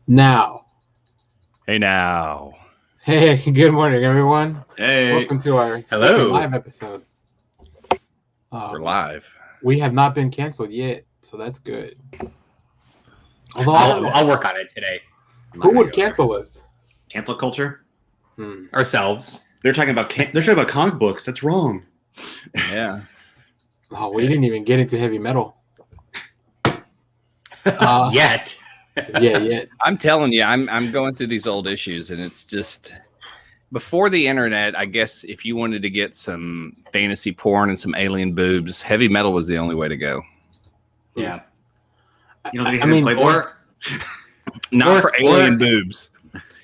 Now. Hey now. Hey, good morning, everyone. Hey. Welcome to our Hello. second live episode. We're live. We have not been canceled yet, so that's good. Although I'll work on it today. Who would cancel us? Cancel culture? Ourselves. They're talking about comic books. That's wrong. Yeah. Oh, we didn't even get into heavy metal. Yet. Yeah. I'm telling you, I'm going through these old issues, and it's just before the internet. I guess if you wanted to get some fantasy porn and some alien boobs, heavy metal was the only way to go. Yeah. You know, Not for alien boobs.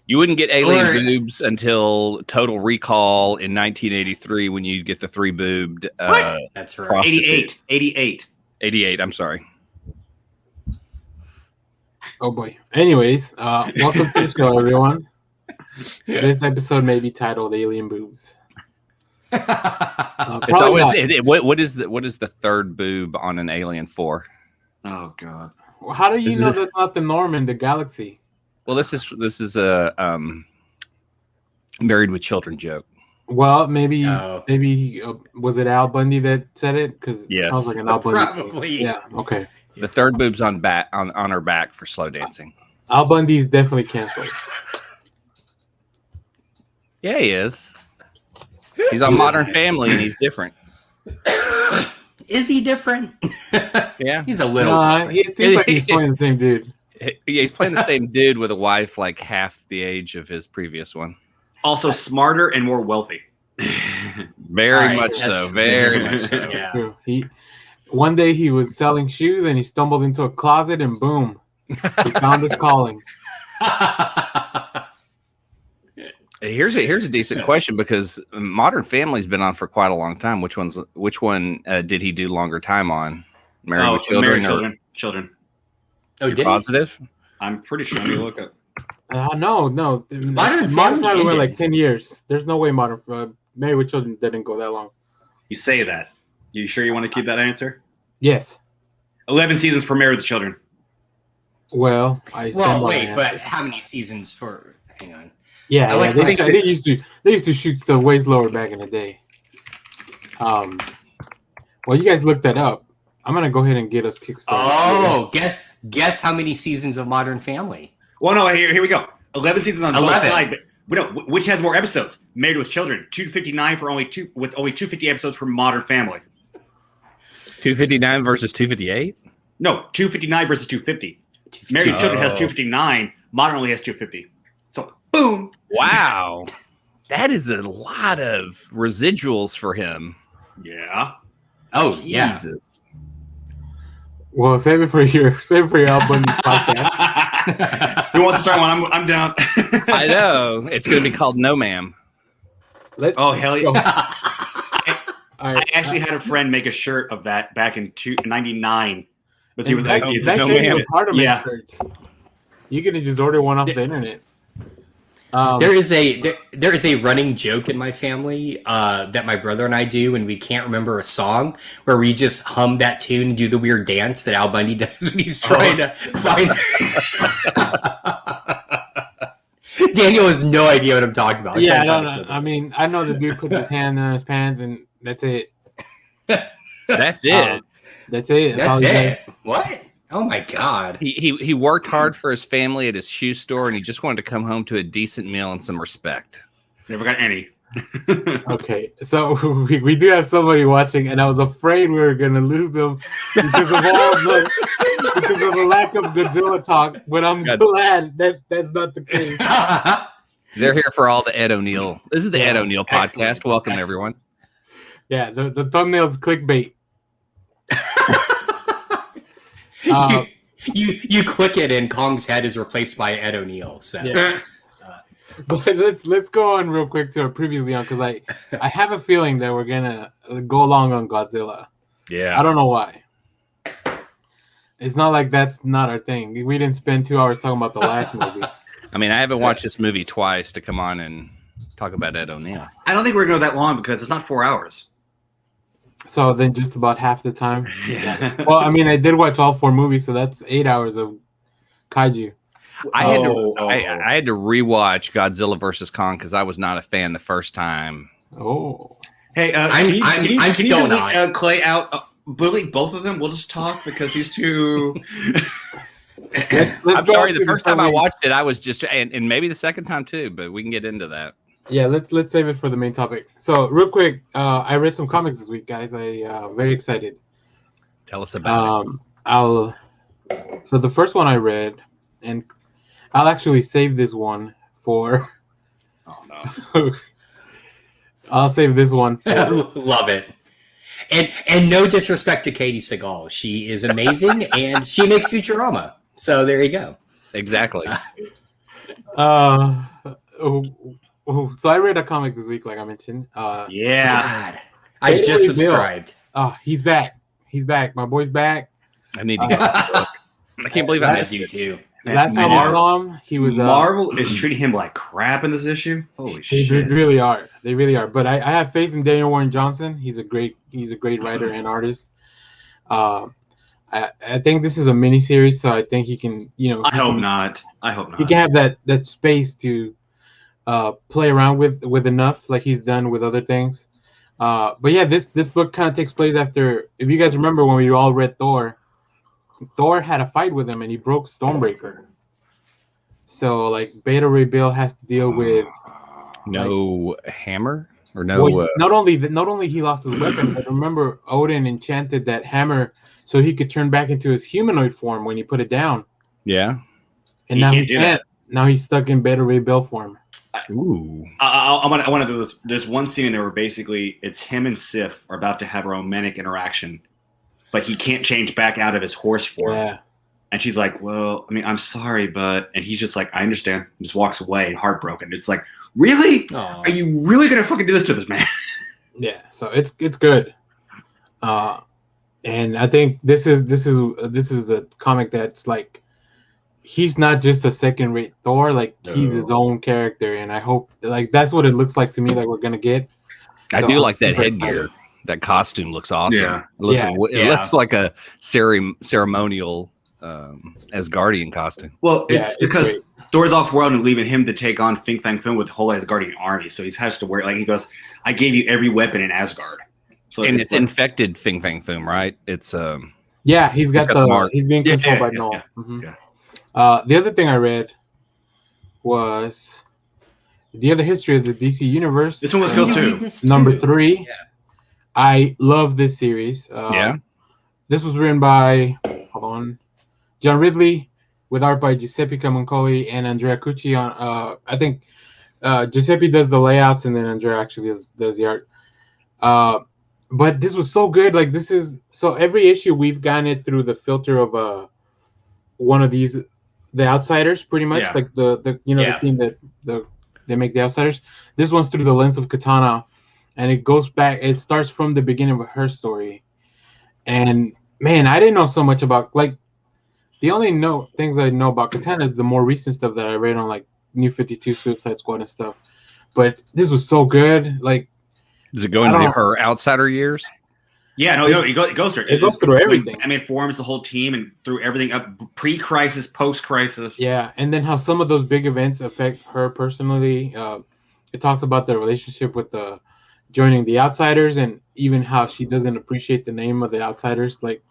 You wouldn't get alien boobs until Total Recall in 1983 when you get the three boobed. That's right. 88. I'm sorry. Oh boy. Anyways, welcome to the show, everyone. This episode may be titled "Alien Boobs." It's always what is the third boob on an Alien 4? Oh god. Well, how do you know that's not the norm in the galaxy? Well, this is a Married with Children joke. Well, maybe was it Al Bundy that said it? Because yes, it sounds like an Al Bundy. Probably. Yeah. Okay. The third boob's on her back for slow dancing. Al Bundy's definitely canceled. Yeah, he is. He's on Modern Family, and he's different. Is he different? Yeah, he's a little different. It seems like he's playing the same dude. Yeah, he's playing the same dude with a wife like half the age of his previous one. Also smarter and more wealthy. Very much so. Very much so. Yeah. One day he was selling shoes and he stumbled into a closet and boom, he found his calling. Here's a decent question because Modern Family's been on for quite a long time. Which one did he do longer time on? Married with Children? Children. Oh, You're positive? I'm pretty sure. Let me look up. No. Modern Family Family went like 10 years. There's no way Married with Children didn't go that long. You say that. You sure you want to keep that answer? Yes. 11 seasons for Married with Children. Well, but how many seasons for? Hang on. Yeah, they used to shoot stuff way slower back in the day. Well, you guys looked that up. I'm gonna go ahead and get us kickstarted. Oh, guess how many seasons of Modern Family? Well, no, here we go. 11 seasons on 11. both sides. But which has more episodes? Married with Children, 259 with only 250 episodes for Modern Family. 259 versus 258? No, 259 versus 250. Married with Children has 259. Modern only has 250. So, boom. Wow. That is a lot of residuals for him. Yeah. Oh, yeah. Jesus. Well, save it for your Al Bundy podcast. Who wants to start one? I'm down. I know. It's going to be called No Ma'am. Oh, hell yeah. I actually had a friend make a shirt of that back in 1999. But he was back like, then it was hard to make shirts. You can just order one off the internet. There is a running joke in my family that my brother and I do when we can't remember a song, where we just hum that tune and do the weird dance that Al Bundy does when he's trying to find. Daniel has no idea what I'm talking about. Yeah, I don't know. I mean, I know the dude puts his hand in his pants and that's it. That's it. That's it. That's it. What? Oh my God. He worked hard for his family at his shoe store, and he just wanted to come home to a decent meal and some respect. Never got any. Okay, so we do have somebody watching, and I was afraid we were gonna lose them because of the lack of Godzilla talk. But I'm glad that that's not the case. They're here for all the Ed O'Neill. This is the Ed O'Neill podcast. Excellent. Welcome, everyone. Yeah, the thumbnail's clickbait. You click it and Kong's head is replaced by Ed O'Neill. So, yeah. But let's go on real quick to our previously on because I have a feeling that we're gonna go along on Godzilla. Yeah, I don't know why. It's not like that's not our thing. We didn't spend 2 hours talking about the last movie. I mean, I haven't watched this movie twice to come on and talk about Ed O'Neill. I don't think we're going to go that long because it's not 4 hours. So then just about half the time. Yeah. Well, I mean, I did watch all 4 movies, so that's 8 hours of kaiju. I had to rewatch Godzilla versus Kong because I was not a fan the first time. Oh, hey, I'm still not. Clay out, bully both of them. We'll just talk because these two. I'm sorry. The first time I watched it, I was just, and maybe the second time too. But we can get into that. Yeah, let's save it for the main topic. So real quick, I read some comics this week, guys. I very excited. Tell us about it. So the first one I read, and I'll actually save this one for. Oh no! I'll save this one. For... Love it. And no disrespect to Katie Seagal, she is amazing, and she makes Futurama. So there you go. Exactly. So I read a comic this week, like I mentioned. Yeah. God. I just subscribed. Oh, he's back. He's back. My boy's back. I need to get the book. I can't believe I missed you too. Last time I saw him, he was Marvel is treating him like crap in this issue. Holy shit! They really are. They really are. But I have faith in Daniel Warren Johnson. He's a great writer and artist. I think this is a mini series, so I think he can. I hope not. He can have that space to play around with enough, like he's done with other things. But yeah, this book kind of takes place after. If you guys remember when we all read Thor. Thor had a fight with him and he broke Stormbreaker. So like Beta Ray Bill has to deal with no hammer or no. Well, not only he lost his weapon, but remember Odin enchanted that hammer so he could turn back into his humanoid form when he put it down. Yeah. And now he can't. Now he's stuck in Beta Ray Bill form. Ooh. I want to do this. There's one scene in there where basically it's him and Sif are about to have a romantic interaction. But he can't change back out of his horse form. Yeah. And she's like, well, I mean, I'm sorry, but... And he's just like, I understand. And just walks away, heartbroken. It's like, really? Aww. Are you really going to fucking do this to this man? Yeah, so it's good. And I think this is a comic that's like... He's not just a second-rate Thor. Like, he's his own character. And I hope... Like, that's what it looks like to me, like we're going to get. I do like that headgear. That costume looks awesome. Yeah. It looks like a ceremonial Asgardian costume. Well, it's because Thor's off world and leaving him to take on Fin Fang Foom with the whole Asgardian army. So he has to wear he goes, I gave you every weapon in Asgard. So and it's infected Fin Fang Foom, right? It's he's got the mark. He's being controlled by Null. Yeah. Mm-hmm. Yeah. The other thing I read was the other history of the DC universe. This one was good too. Number 3. Yeah. I love this series. This was written by John Ridley, with art by Giuseppe Camuncoli and Andrea Cucci. I think Giuseppe does the layouts, and then Andrea actually does the art. But this was so good. Like every issue we've gotten it through the filter of one of these, the Outsiders, pretty much like the team that they make the Outsiders. This one's through the lens of Katana. And it goes back. It starts from the beginning of her story, and man, I didn't know so much about the only things I know about Katana is the more recent stuff that I read on like New 52, Suicide Squad and stuff. But this was so good. Like, does it go into her outsider years? Yeah, no, it goes through. It goes through everything. I mean, it forms the whole team and through everything up pre-crisis, post-crisis. Yeah, and then how some of those big events affect her personally. It talks about the relationship with joining the Outsiders, and even how she doesn't appreciate the name of the Outsiders, like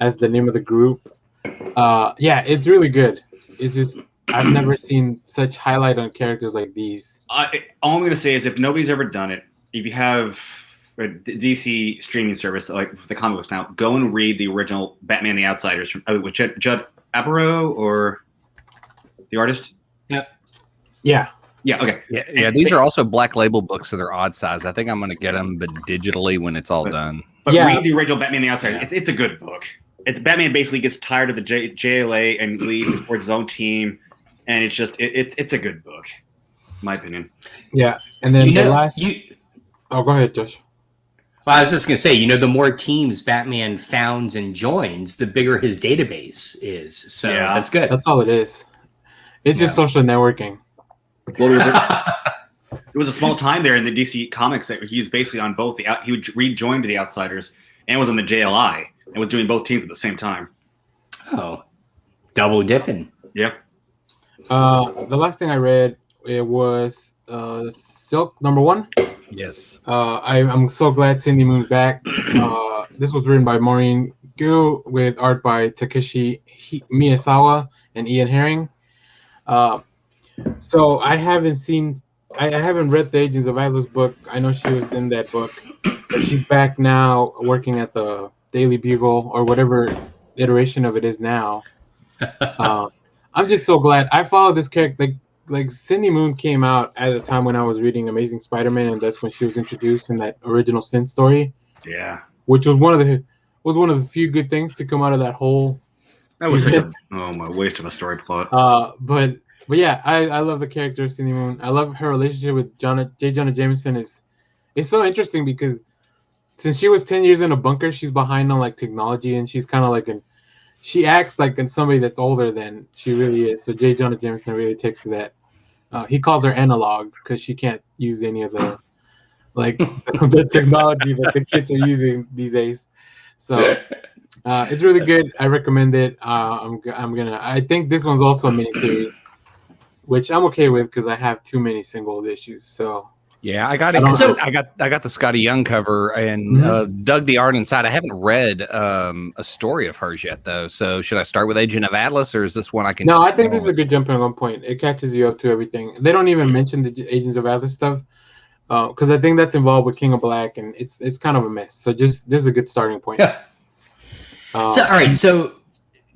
as the name of the group. It's really good. It's just I've never seen such highlight on characters like these. All I'm going to say is if nobody's ever done it, if you have a DC streaming service like the comic books now, go and read the original Batman the Outsiders with Judd Apatow or the artist. Yeah. Yeah. Okay. Yeah. These are also Black Label books, so they're odd size. I think I'm going to get them, but digitally when it's all done. But read the original Batman the Outsiders. It's a good book. It's Batman basically gets tired of the JLA and leaves towards his own team, and it's just it's a good book, in my opinion. Yeah, and then Oh, go ahead, Josh. Well, I was just going to say, the more teams Batman founds and joins, the bigger his database is. So that's good. That's all it is. It's just social networking. Well, it was a small time there in the DC comics that he was basically on both. He would rejoin to the Outsiders and was on the JLI and was doing both teams at the same time. Oh, double dipping. Yeah. The last thing I read it was Silk #1. Yes. I'm so glad Cindy Moon's back. This was written by Maureen Gu with art by Takeshi Miyazawa and Ian Herring. So I haven't read the Agents of Atlas book. I know she was in that book, but she's back now working at the Daily Bugle or whatever iteration of it is now. I'm just so glad. I followed this character. Like Cindy Moon came out at a time when I was reading Amazing Spider-Man, and that's when she was introduced in that original Sin story. Yeah, which was one of the few good things to come out of that whole. that was such a waste of a story plot. But yeah, I love the character of Cindy Moon. I love her relationship with J. Jonah Jameson. It's so interesting because since she was 10 years in a bunker, she's behind on like technology, and she's kind of like she acts like somebody that's older than she really is. So J. Jonah Jameson really takes to that. He calls her analog because she can't use any of the the technology that the kids are using these days. So it's really good. I recommend it. I think this one's also a miniseries, which I'm okay with because I have too many singles issues. So yeah, I got it. So I got the Scotty Young cover and dug the art inside. I haven't read a story of hers yet, though. So should I start with Agent of Atlas, or is this one I can? No, I think this is a good jumping on point. It catches you up to everything. They don't even mention the Agents of Atlas stuff because I think that's involved with King of Black, and it's kind of a mess. So this is a good starting point. Yeah. So all right, so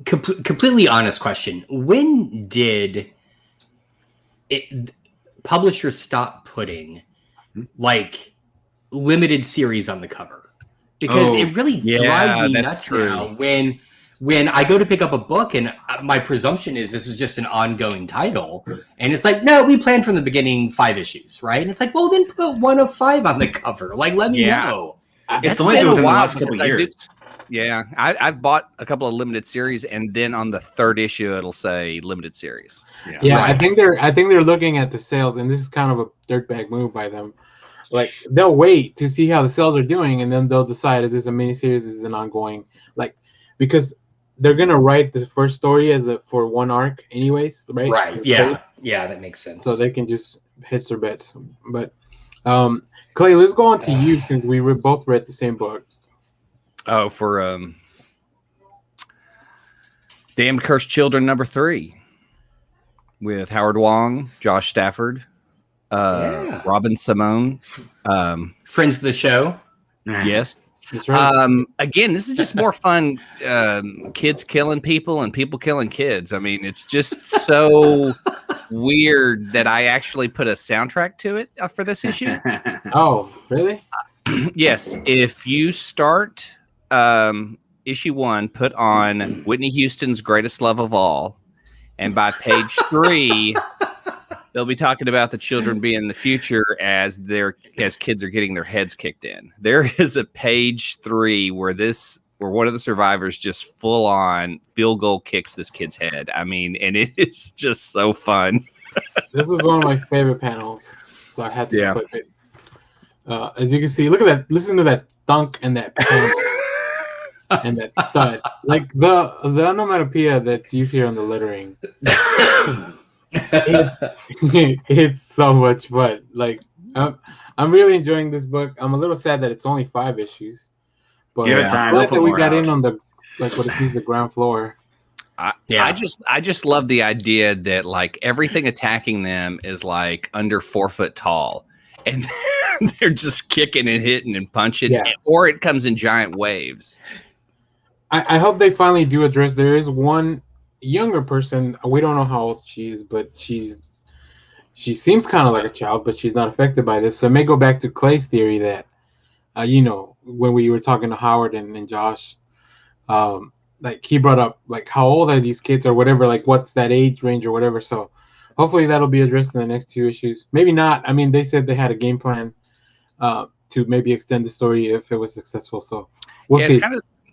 completely honest question: when did publishers stop putting like limited series on the cover? Because it really drives me nuts now when I go to pick up a book and my presumption is this is just an ongoing title, and it's like, no, we planned from the beginning 5 issues, right? And it's like, well, then put 1 of 5 on the cover. Like, let me know. It's only been within the last couple of years. I've bought a couple of limited series, and then on the 3rd issue, it'll say limited series. Yeah, right. I think they're looking at the sales, and this is kind of a dirtbag move by them. Like they'll wait to see how the sales are doing, and then they'll decide is this a miniseries, is this an ongoing, because they're gonna write the first story for one arc, anyways, right? Right. Yeah. Yeah, that makes sense. So they can just hedge their bets. But Clay, let's go on to you since we both read the same book. Oh, for Damned Cursed Children #3 with Howard Wong, Josh Stafford, Robin Simone, friends of the show. Yes, that's right. Again, this is just more fun. Kids killing people and people killing kids. I mean, it's just so weird that I actually put a soundtrack to it for this issue. Oh, really? Yes. If you start issue 1, put on Whitney Houston's Greatest Love of All, and by page 3 they'll be talking about the children being the future as kids are getting their heads kicked in. There is a page 3 where one of the survivors just full on field goal kicks this kid's head. I mean, and it is just so fun. This is one of my favorite panels, so I had to clip it. As you can see, look at that. Listen to that thunk and that panel. And that thud, like the onomatopoeia that's used here on the lettering. It's so much fun. Like I'm really enjoying this book. I'm a little sad that it's only 5 issues, but I'm glad that we got in on the the ground floor. I just love the idea that like everything attacking them is like under 4 foot tall, and they're just kicking and hitting and punching, or it comes in giant waves. I hope they finally do address. There is one younger person. We don't know how old she is, but she seems kind of like a child, but she's not affected by this. So it may go back to Clay's theory that, when we were talking to Howard and Josh, like he brought up like how old are these kids or whatever, like what's that age range or whatever. So hopefully that'll be addressed in the next 2 issues. Maybe not. I mean, they said they had a game plan to maybe extend the story if it was successful. So we'll see.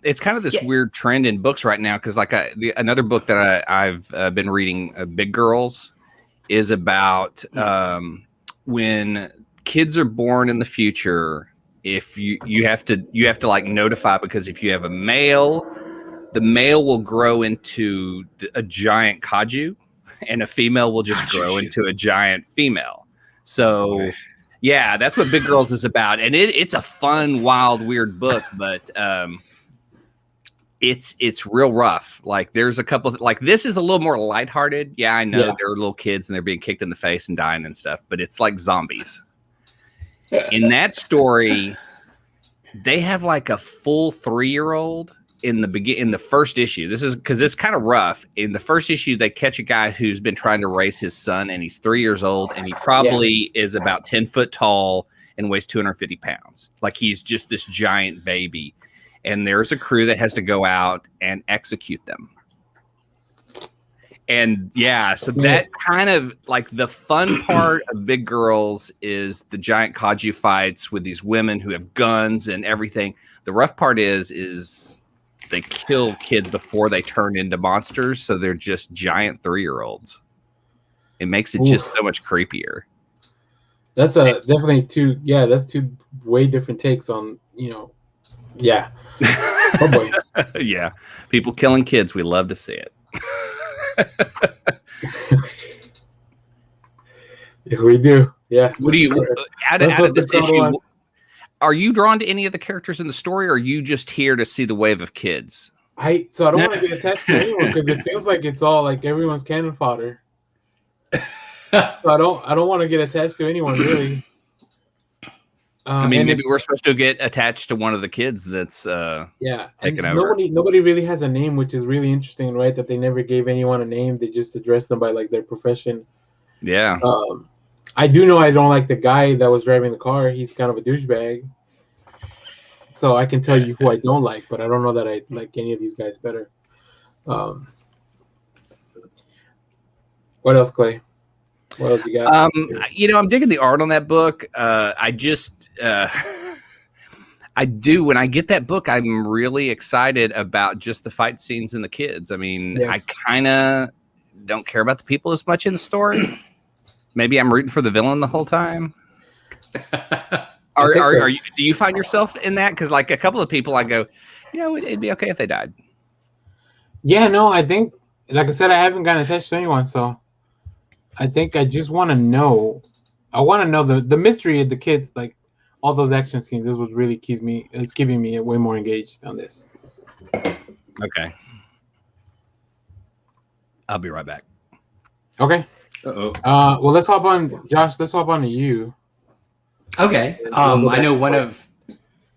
It's kind of this weird trend in books right now because like another book that I've been reading, Big Girls, is about when kids are born in the future. If you have to like notify, because if you have a male the male will grow into a giant kaiju, and a female will just grow into a giant female. So, yeah, that's what Big Girls is about, and it's a fun, wild, weird book, but it's real rough. Like, there's a couple like this is a little more lighthearted. Yeah, I know they're little kids and they're being kicked in the face and dying and stuff, but it's like zombies. In that story, they have like a full 3-year-old in the first issue. This is because it's kind of rough. In the first issue, they catch a guy who's been trying to raise his son, and he's 3 years old, and he probably is about 10 foot tall and weighs 250 pounds. Like, he's just this giant baby. And there's a crew that has to go out and execute them. And so that kind of like the fun part of Big Girls is the giant kaiju fights with these women who have guns and everything. The rough part is they kill kids before they turn into monsters, so they're just giant 3-year-olds. It makes it just so much creepier. That's definitely two way different takes on, Oh boy. Yeah. People killing kids, we love to see it. Yeah, we do. Yeah. What do you out of this issue? Are you drawn to any of the characters in the story, or are you just here to see the wave of kids? I don't want to get attached to anyone because it feels like it's all like everyone's cannon fodder. So I don't want to get attached to anyone really. I mean, maybe we're supposed to get attached to one of the kids that's taken over. Nobody really has a name, which is really interesting, right? That they never gave anyone a name; they just addressed them by like their profession. Yeah. I do know I don't like the guy that was driving the car. He's kind of a douchebag. So I can tell you who I don't like, but I don't know that I like any of these guys better. What else, Clay? What else you got? I'm digging the art on that book. I do. When I get that book, I'm really excited about just the fight scenes and the kids. I mean, I kind of don't care about the people as much in the story. Maybe I'm rooting for the villain the whole time. Are you? Do you find yourself in that? Because like a couple of people, I go, it'd be okay if they died. Yeah, no, I think, like I said, I haven't gotten attached to anyone, so I think I just want to know. I want to know the mystery of the kids, like all those action scenes. This was really it's keeping me way more engaged on this. Okay, I'll be right back. Okay. Well, let's hop on, Josh. Let's hop on to you. Okay. I know one of.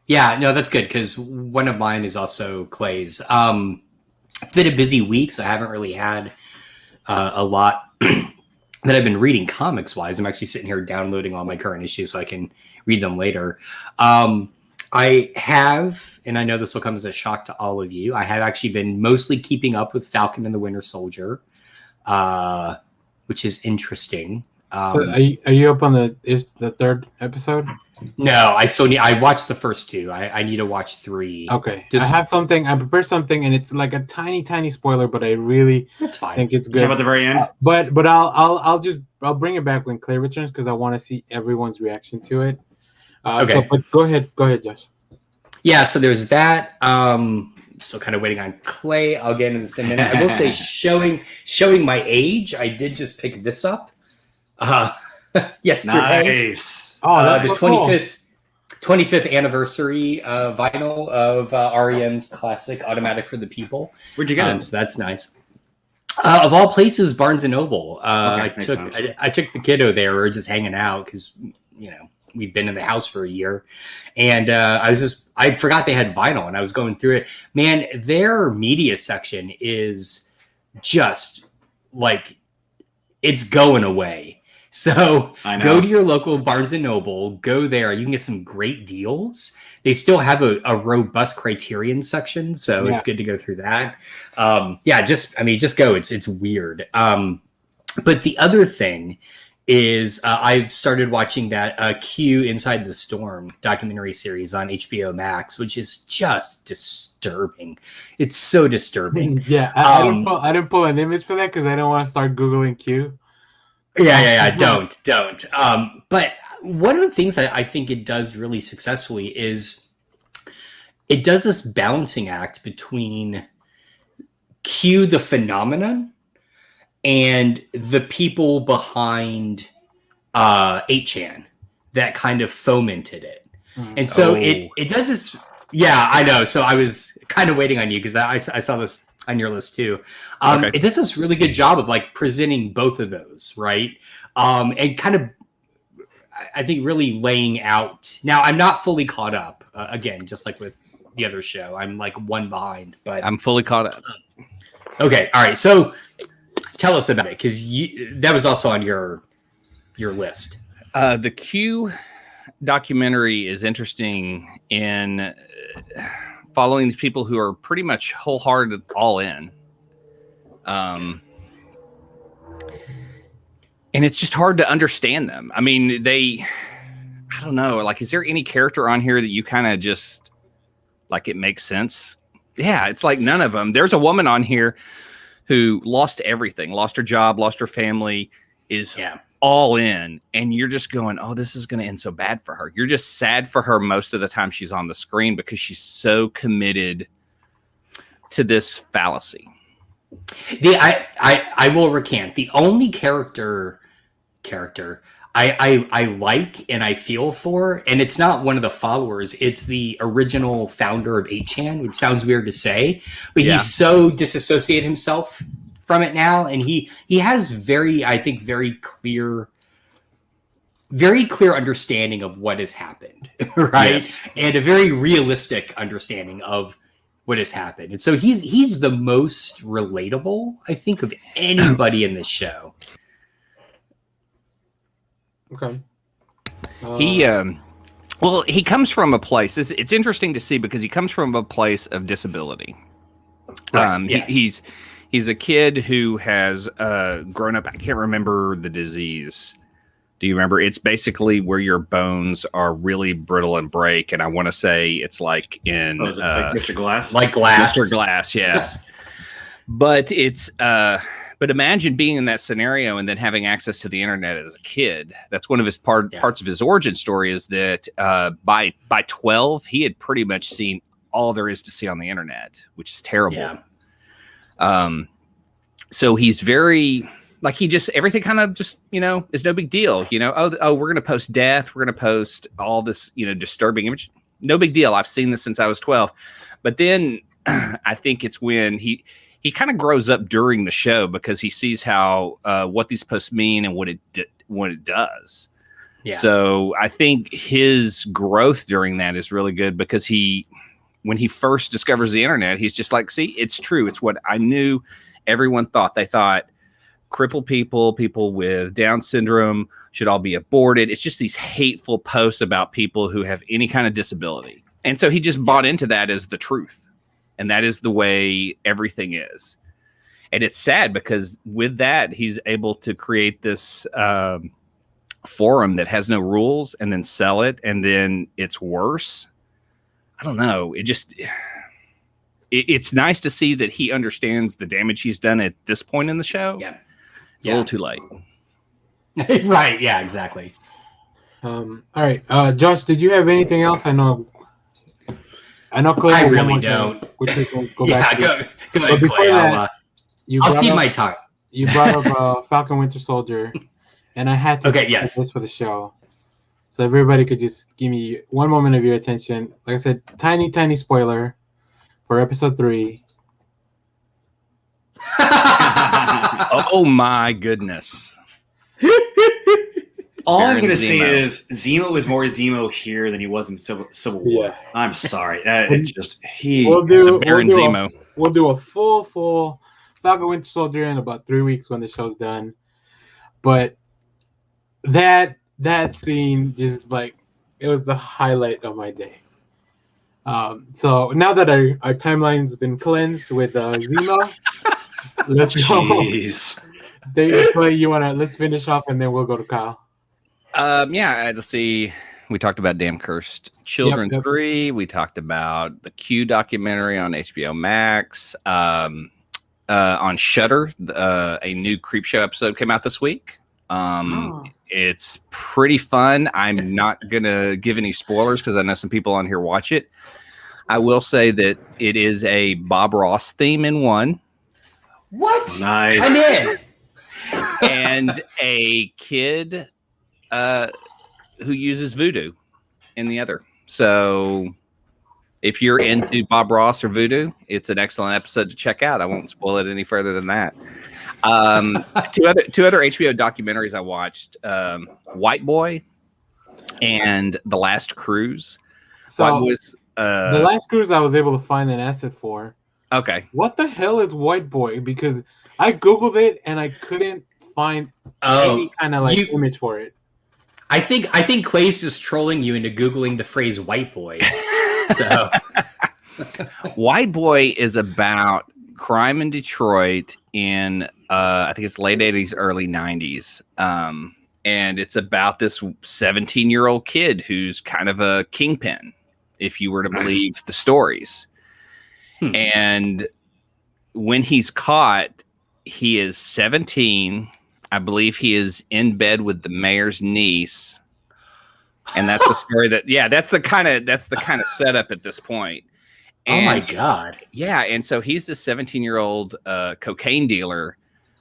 Yeah, no, that's good because one of mine is also Clay's. It's been a busy week, so I haven't really had a lot that I've been reading comics wise. I'm actually sitting here downloading all my current issues so I can read them later. I have, and I know this will come as a shock to all of you, I have actually been mostly keeping up with Falcon and the Winter Soldier, which is interesting. So are you up on the third episode? No, I watched the first two. I need to watch 3. Okay. I have something. I prepared something, and it's like a tiny spoiler, but I really think it's good. Talk about the very end. But I'll bring it back when Clay returns because I want to see everyone's reaction to it. Okay. But go ahead, Josh. Yeah. So there's that. So kind of waiting on Clay. I'll get into this in a minute. I will say, showing my age, I did just pick this up. Yesterday. Nice. Oh, that's the 25th anniversary vinyl of REM's classic "Automatic for the People." Where'd you get it? So that's nice. Of all places, Barnes and Noble. I took the kiddo there. We were just hanging out because we'd been in the house for a year, and I forgot they had vinyl, and I was going through it. Man, their media section is just like it's going away. So go to your local Barnes & Noble, go there. You can get some great deals. They still have a robust Criterion section, so it's good to go through that. Just go. It's weird. But the other thing is I've started watching that Q Inside the Storm documentary series on HBO Max, which is just disturbing. It's so disturbing. Yeah, I didn't pull an image for that because I don't want to start Googling Q. Yeah. Don't. But one of the things I think it does really successfully is it does this balancing act between Q the phenomenon and the people behind 8chan that kind of fomented it. And so it does this. Yeah, I know. So I was kind of waiting on you because I saw this on your list too. It does this really good job of like presenting both of those, right? And kind of, I think, really laying out. Now, I'm not fully caught up. Again, just like with the other show, I'm like one behind. But I'm fully caught up. Okay, all right. So tell us about it because that was also on your list. The Q documentary is interesting in following these people who are pretty much wholehearted, all in. And it's just hard to understand them. I mean, I don't know. Like, is there any character on here that you kind of just like it makes sense? Yeah, it's like none of them. There's a woman on here who lost everything, lost her job, lost her family, is all in. And you're just going, oh, this is going to end so bad for her. You're just sad for her most of the time she's on the screen because she's so committed to this fallacy. I will recant. The only character I like and I feel for, and it's not one of the followers, it's the original founder of 8chan, which sounds weird to say, but he's so disassociated himself from it now, and he has very clear understanding of what has happened, right? Yes. And a very realistic understanding of what has happened. And so he's the most relatable, I think, of anybody in this show. Okay. He comes from a place. It's interesting to see because he comes from a place of disability. Right. He's a kid who has grown up. I can't remember the disease. Do you remember? It's basically where your bones are really brittle and break. And I want to say it's like in like Mr. Glass, like Glass, Mr. Glass. Yes, but it's. But imagine being in that scenario and then having access to the internet as a kid. That's one of his parts of his origin story is that by 12, he had pretty much seen all there is to see on the internet, which is terrible. Yeah. So he's very like everything kind of just, is no big deal. Oh, we're going to post death. We're going to post all this, disturbing image. No big deal. I've seen this since I was 12. But then I think it's when he kind of grows up during the show because he sees how what these posts mean and what it does. Yeah. So I think his growth during that is really good because when he first discovers the internet, he's just like, see, it's true. It's what I knew everyone thought. They thought crippled people with Down syndrome should all be aborted. It's just these hateful posts about people who have any kind of disability. And so he just bought into that as the truth. And that is the way everything is. And it's sad because with that, he's able to create this forum that has no rules and then sell it. And then it's worse. I don't know. It's nice to see that he understands the damage he's done at this point in the show. Yeah. It's a little too late. Right. Yeah, exactly. All right. Josh, did you have anything else? I know, Clay. I really don't. Go back go ahead, Clay. I'll see my time. You brought up Falcon Winter Soldier, and I had to do this for the show. So everybody could just give me one moment of your attention. Like I said, tiny spoiler for episode 3. Oh my goodness. All I'm going to say is Zemo is more Zemo here than he was in Civil War. Yeah. I'm sorry. It's just We'll do a full Falcon Winter Soldier in about 3 weeks when the show's done. But that scene just it was the highlight of my day. So now that our timeline's been cleansed with Zemo, let's go. Dave, Clay, let's finish off and then we'll go to Kyle. Let's see. We talked about Damn Cursed Children 3. We talked about the Q documentary on HBO Max. On Shudder, a new Creepshow episode came out this week. It's pretty fun. I'm not gonna give any spoilers because I know some people on here watch it. I will say that it is a Bob Ross theme in one. What? Nice. I'm in. And a kid who uses voodoo in the other. So if you're into Bob Ross or voodoo, it's an excellent episode to check out. I won't spoil it any further than that. Two other HBO documentaries I watched: White Boy and The Last Cruise. So White Boy's, The Last Cruise, I was able to find an asset for. Okay. What the hell is White Boy? Because I googled it and I couldn't find any kind of image for it. I think Clay's just trolling you into googling the phrase "white boy." So, White Boy is about crime in Detroit in I think it's late 80s, early 90s. And it's about this 17-year-old kid who's kind of a kingpin, if you were to believe the stories. And when he's caught, he is 17. I believe he is in bed with the mayor's niece. And that's the story that's the kind of setup at this point. And, oh my God. Yeah. And so he's this 17-year-old cocaine dealer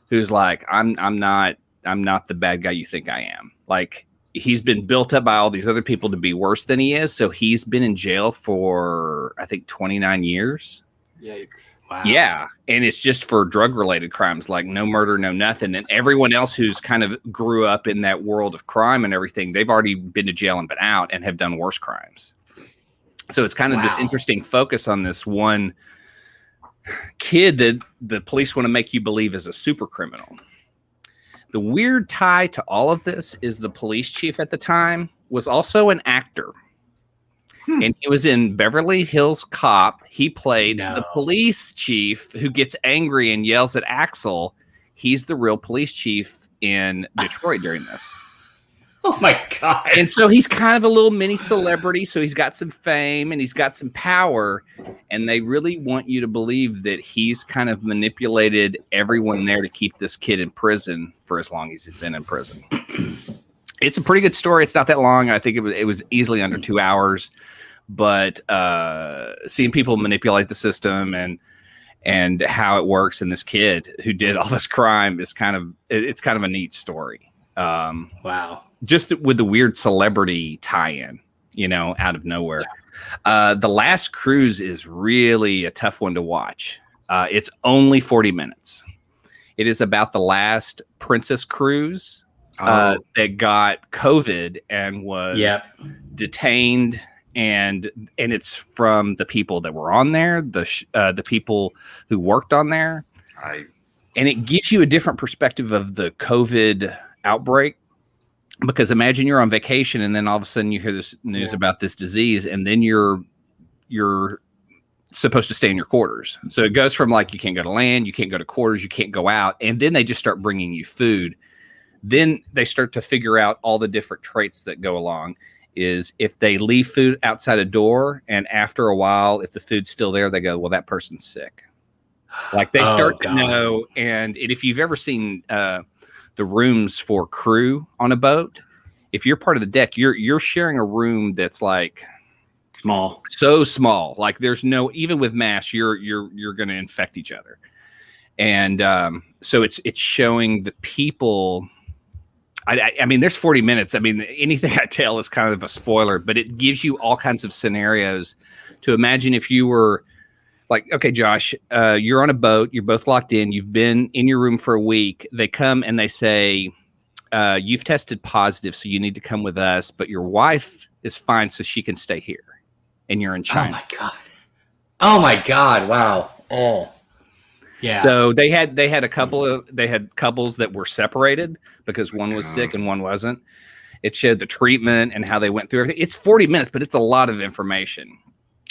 who's like, I'm not the bad guy you think I am. Like, he's been built up by all these other people to be worse than he is. So he's been in jail for, I think, 29 years. Yikes. Wow. Yeah. And it's just for drug related crimes, like no murder, no nothing. And everyone else who's kind of grew up in that world of crime and everything, they've already been to jail and been out and have done worse crimes. So it's kind of this interesting focus on this one kid that the police want to make you believe is a super criminal. The weird tie to all of this is the police chief at the time was also an actor. And he was in Beverly Hills Cop. He played the police chief who gets angry and yells at Axel. He's the real police chief in Detroit during this. Oh my God. And so he's kind of a little mini celebrity. So he's got some fame and he's got some power. And they really want you to believe that he's kind of manipulated everyone there to keep this kid in prison for as long as he's been in prison. It's a pretty good story. It's not that long. I think it was easily under 2 hours. But seeing people manipulate the system and how it works, and this kid who did all this crime is kind of a neat story. Wow. Just with the weird celebrity tie-in, out of nowhere. Yeah. The Last Cruise is really a tough one to watch. It's only 40 minutes. It is about the last Princess cruise that got COVID and was detained. And it's from the people that were on there, the people who worked on there. And it gives you a different perspective of the COVID outbreak. Because imagine you're on vacation and then all of a sudden you hear this news about this disease, and then you're supposed to stay in your quarters. So it goes from like you can't go to land, you can't go to quarters, you can't go out, and then they just start bringing you food. Then they start to figure out all the different traits that go along. Is if they leave food outside a door, and after a while, if the food's still there, they go, well, that person's sick. Like they start to know. And if you've ever seen the rooms for crew on a boat, if you're part of the deck, you're sharing a room that's like so small. Like there's no, even with masks, you're going to infect each other. And so it's showing the people. I mean, there's 40 minutes. I mean, anything I tell is kind of a spoiler, but it gives you all kinds of scenarios to imagine if you were like, okay, Josh, you're on a boat, you're both locked in, you've been in your room for a week. They come and they say, you've tested positive, so you need to come with us, but your wife is fine, so she can stay here. And you're in China. Oh my God. Wow. Oh. Yeah. So they had couples that were separated because one was sick and one wasn't. It showed the treatment and how they went through everything. It's 40 minutes, but it's a lot of information.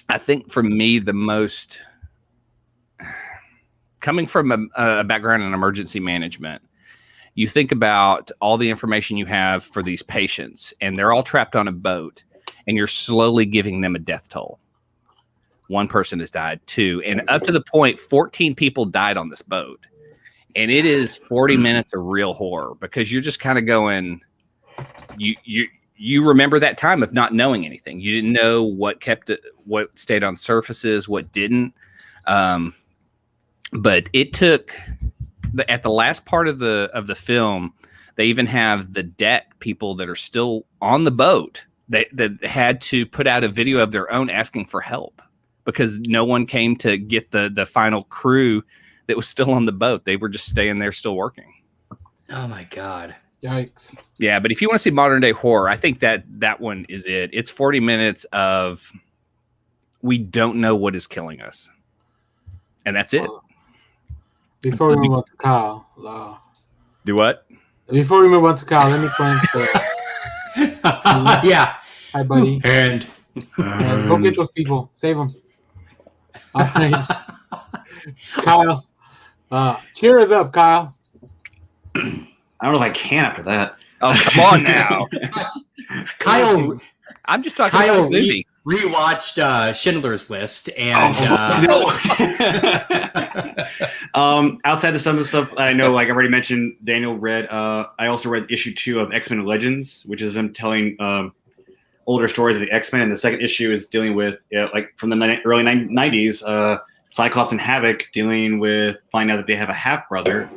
I think for me, the most coming from a background in emergency management, you think about all the information you have for these patients, and they're all trapped on a boat, and you're slowly giving them a death toll. One person has died, 2, and up to the point 14 people died on this boat. And it is 40 minutes of real horror because you're just kind of going, you remember that time of not knowing anything. You didn't know what stayed on surfaces, what didn't. But it took at the last part of the film, they even have the deck people that are still on the boat that had to put out a video of their own asking for help because no one came to get the final crew that was still on the boat. They were just staying there still working. Oh my God. Yikes. Yeah, but if you want to see modern day horror, I think that one is it. It's 40 minutes of we don't know what is killing us. And that's it. Before we move on to Kyle. Do what? Before we move on to Kyle, let me cleanse yeah. Hi, buddy. And go get those people. Save them. All right. Kyle. Cheer us up, Kyle. I don't know if I can after that. Oh, come on now. Kyle, I'm just talking about the movie. Rewatched Schindler's List and outside of some of the stuff I know, like I already mentioned, Daniel read. I also read issue 2 of X-Men Legends, which is them telling older stories of the X-Men, and the second issue is dealing with like from the early 90s, Cyclops and Havoc dealing with finding out that they have a half brother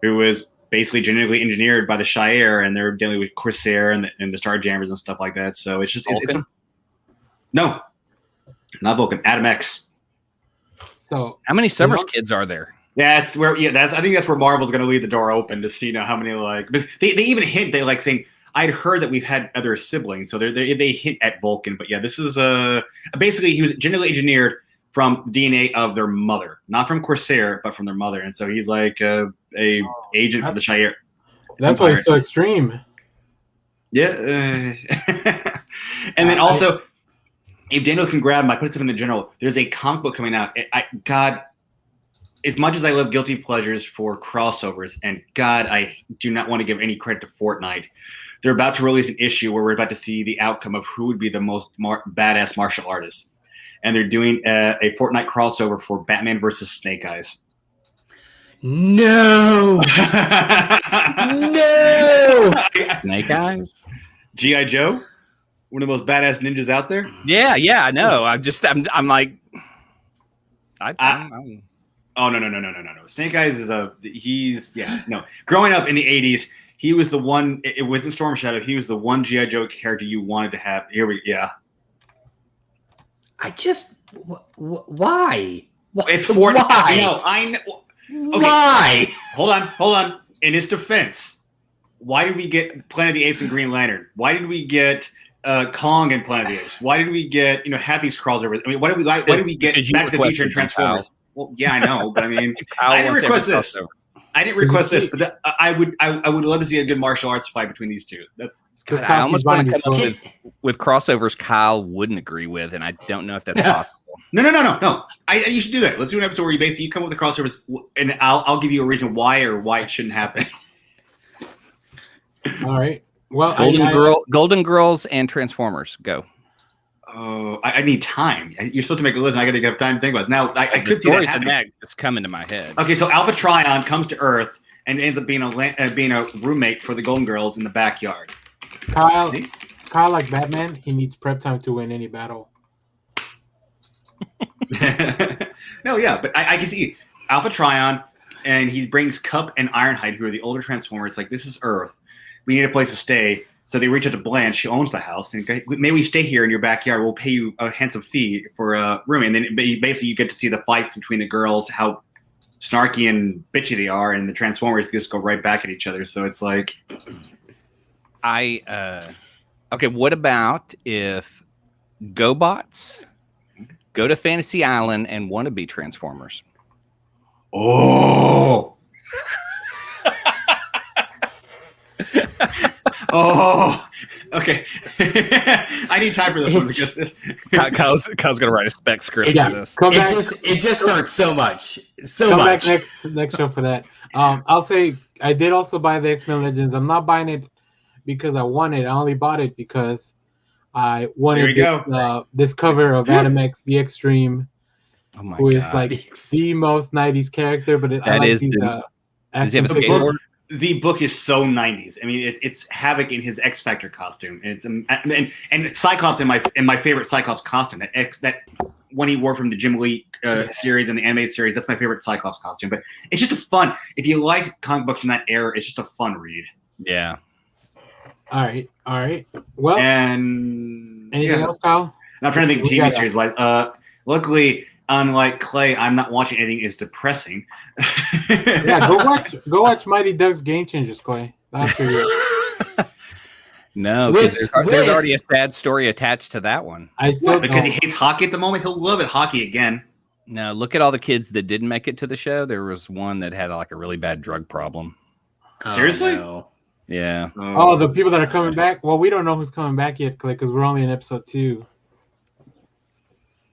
who was basically genetically engineered by the Shire, and they're dealing with Corsair and the Starjammers and stuff like that. So it's just no, not Vulcan. Adam X. So how many Summers kids are there? That's where. Yeah, I think that's where Marvel's going to leave the door open to see how many like. But they even hint. They like saying, "I'd heard that we've had other siblings," so they hint at Vulcan. But yeah, this is basically he was genetically engineered from DNA of their mother, not from Corsair, but from their mother, and so he's like a agent for the Shire. That's why he's so extreme. Yeah, and then also. If Daniel can grab them, I put something in the general. There's a comic book coming out. God, as much as I love guilty pleasures for crossovers, and God, I do not want to give any credit to Fortnite. They're about to release an issue where we're about to see the outcome of who would be the most badass martial artist. And they're doing a Fortnite crossover for Batman versus Snake Eyes. No! No! Snake Eyes? G.I. Joe? One of the most badass ninjas out there. Yeah, I know. I'm like, oh no. Snake Eyes is no. Growing up in the '80s, he was the one within Storm Shadow. He was the one G.I. Joe character you wanted to have. I just why? It's for why? I know. Okay. Why? Hold on. In his defense, why did we get Planet of the Apes and Green Lantern? Why did we get Kong and Planet of the Apes? Why did we get half these crossovers? I mean, why did we get Back to the Future and Transformers? Well, yeah, I know, but I mean, I didn't request this. But I would love to see a good martial arts fight between these two. God, I almost want to come up with crossovers Kyle wouldn't agree with, and I don't know if that's possible. No. You should do that. Let's do an episode where you come up with the crossovers, and I'll give you a reason why it shouldn't happen. All right. Well, Golden Girls and Transformers. Go. Oh, I need time. You're supposed to make a list, and I got to have time to think about it. Now, I could see that happening. That's coming to my head. Okay, so Alpha Trion comes to Earth and ends up being a roommate for the Golden Girls in the backyard. Kyle, like Batman, he needs prep time to win any battle. No, yeah, but I can see Alpha Trion, and he brings Cup and Ironhide, who are the older Transformers. Like, this is Earth. We need a place to stay. So they reach out to Blanche. She owns the house. And maybe we stay here in your backyard. We'll pay you a handsome fee for a room. And then basically you get to see the fights between the girls, how snarky and bitchy they are. And the Transformers just go right back at each other. So it's like... Okay, what about if GoBots go to Fantasy Island and want to be Transformers? Oh! Oh, okay. I need time for this one because this. Kyle's gonna write a spec script for this. It just hurts so much, Come back next show for that. I'll say I did also buy the X-Men Legends. I'm not buying it because I want it. I only bought it because I wanted this cover of Adam X, the Extreme, who is like the most '90s character. But does he have a skateboard? The book is so 90s. I mean, it's Havoc in his X Factor costume, and and Cyclops in my favorite Cyclops costume. That one he wore from the Jim Lee series and the animated series. That's my favorite Cyclops costume. But it's just a fun. If you like comic books from that era, it's just a fun read. Yeah. All right. Well, and anything else, Kyle? I'm trying to think TV series wise. Luckily, unlike Clay, I'm not watching anything is depressing. Yeah, go watch Mighty Ducks Game Changers, Clay. That's No, because there's already a sad story attached to that one. Because he hates hockey at the moment. He'll love it hockey again. No, look at all the kids that didn't make it to the show. There was one that had like a really bad drug problem. Seriously? No. Yeah. Oh, the people that are coming back. Well, we don't know who's coming back yet, Clay, because we're only in episode 2.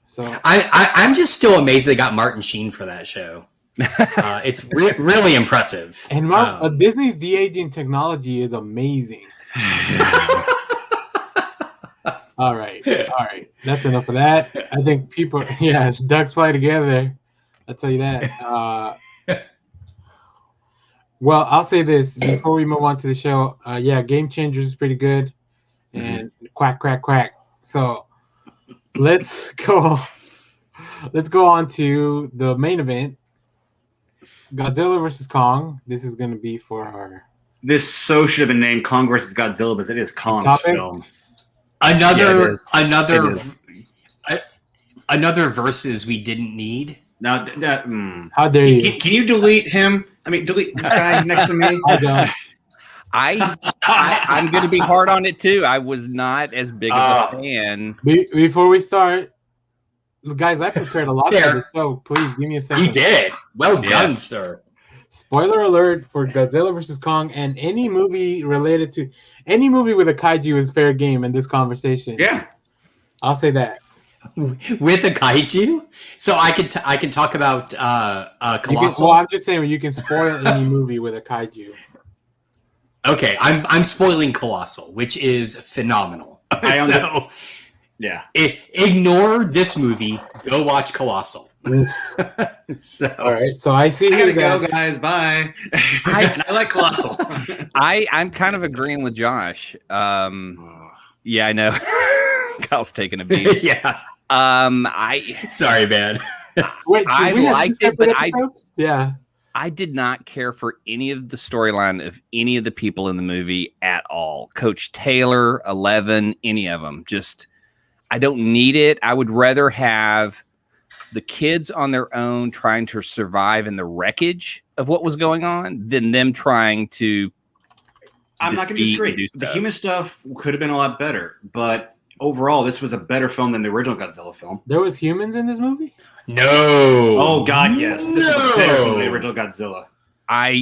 So I'm just still amazed they got Martin Sheen for that show. It's really impressive. And Disney's de-aging technology is amazing. All right. That's enough of that. I think people, ducks fly together. I'll tell you that. Well, I'll say this before we move on to the show. Game Changers is pretty good, and quack, quack, quack. So let's go on to the main event. Godzilla versus Kong. This is going to be for our. This should have been named Kong versus Godzilla, but it is Kong's film. Another versus we didn't need. Now, how dare you? Can you delete him? I mean, delete this guy next to me. I don't. I'm going to be hard on it too. I was not as big of a fan. Before we start, guys, I prepared a lot for this show. Please give me a second. You did. Well done, sir. Spoiler alert for Godzilla vs. Kong, and any movie with a kaiju is fair game in this conversation. Yeah, I'll say that. With a kaiju, so I can talk about Colossal. I'm just saying you can spoil any movie with a kaiju. Okay, I'm spoiling Colossal, which is phenomenal. Ignore this movie. Go watch Colossal. All right, so I see. I gotta go, guys. Bye. I like Colossal. I'm kind of agreeing with Josh. Yeah, I know. Kyle's taking a beat. Yeah. Sorry, man. Wait, I liked it, but yeah. I did not care for any of the storyline of any of the people in the movie at all. Coach Taylor, 11, any of them. Just, I don't need it. I would rather have the kids on their own trying to survive in the wreckage of what was going on than them trying to. I'm not going to disagree. The human stuff could have been a lot better, but overall, this was a better film than the original Godzilla film. There was humans in this movie? No. Oh God, yes. This is better than the original Godzilla. Why?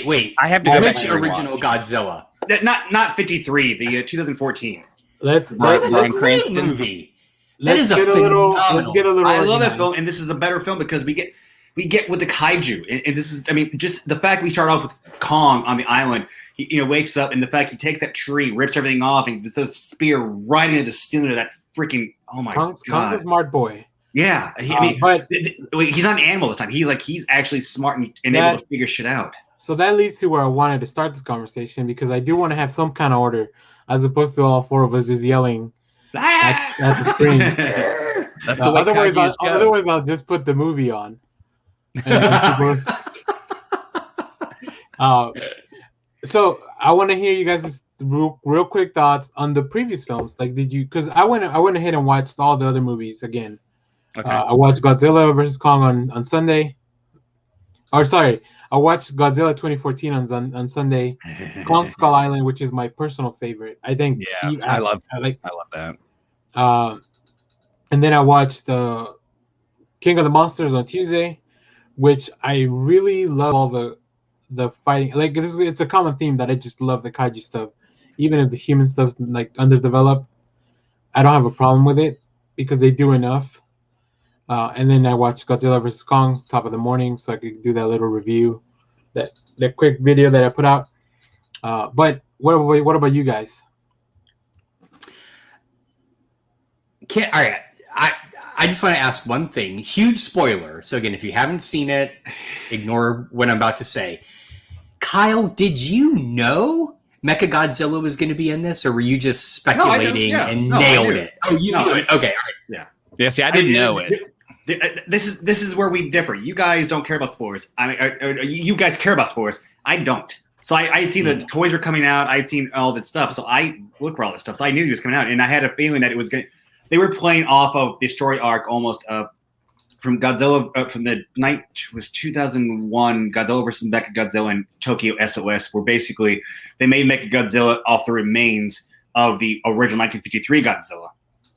Wait. I have to go back Which to original Godzilla? Not 53, the 2014. That's a great movie. Let's get a little. I love that film, and this is a better film because we get with the kaiju, and this is, I mean, just the fact we start off with Kong on the island. He wakes up, and the fact he takes that tree, rips everything off, and gets a spear right into the ceiling of that freaking. Oh my God! Kong's a smart boy. Yeah, but he's not an animal this time. He's actually smart and able to figure shit out. So that leads to where I wanted to start this conversation, because I do want to have some kind of order, as opposed to all four of us just yelling at the screen. That's the way otherwise, I'll just put the movie on. So I want to hear you guys' real quick thoughts on the previous films. Like, did you? Because I went ahead and watched all the other movies again. Okay. I watched Godzilla vs. Kong on Sunday. Or sorry, I watched Godzilla 2014 on Sunday. Kong Skull Island, which is my personal favorite. I think. Yeah, I love that. And then I watched the King of the Monsters on Tuesday, which I really love all the fighting. Like, it's a common theme that I just love the kaiju stuff, even if the human stuff's like underdeveloped. I don't have a problem with it because they do enough. And then I watched Godzilla vs. Kong top of the morning, so I could do that little review, that quick video that I put out. But what about you guys? All right, I just want to ask one thing. Huge spoiler. So again, if you haven't seen it, ignore what I'm about to say. Kyle, did you know Mechagodzilla was going to be in this, or were you just speculating nailed it? Oh, you knew it. Okay, all right. Yeah. See, I didn't know it. This is where we differ. You guys don't care about spoilers. I mean, you guys care about spoilers. I don't. So I had seen the toys were coming out. I'd seen all that stuff. So I looked for all this stuff. So I knew he was coming out, and I had a feeling that it was going. They were playing off of the story arc almost from Godzilla from the night was 2001. Godzilla versus Mechagodzilla and Tokyo SOS, where basically they made Mechagodzilla off the remains of the original 1953 Godzilla,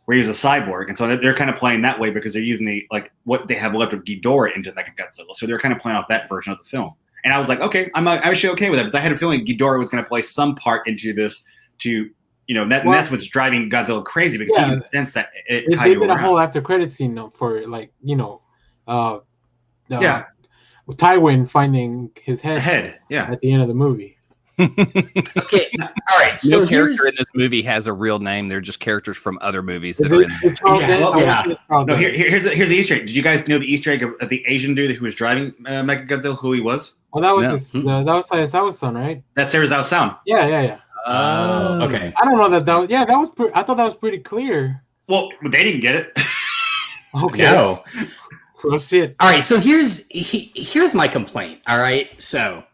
where he was a cyborg, and so they're kind of playing that way because they're using what they have left of Ghidorah into Mechagodzilla. So they're kind of playing off that version of the film. And I was like, okay, I'm actually okay with that because I had a feeling Ghidorah was going to play some part into this to. That's what's driving Godzilla crazy because he can sense that they did a whole after credit scene for Tywin finding his head at the end of the movie. Okay, all right. So no character in this movie has a real name. They're just characters from other movies that are in there. No, here's the Easter egg. Did you guys know the Easter egg of the Asian dude who was driving Mechagodzilla? Who he was? Well, that was that was Sayasawa's son, right? That's Serizawa's son. Yeah. Okay. I don't know that was. Yeah, that was. I thought that was pretty clear. Well, they didn't get it. Okay. No. Well, shit. All right. So here's my complaint. All right. So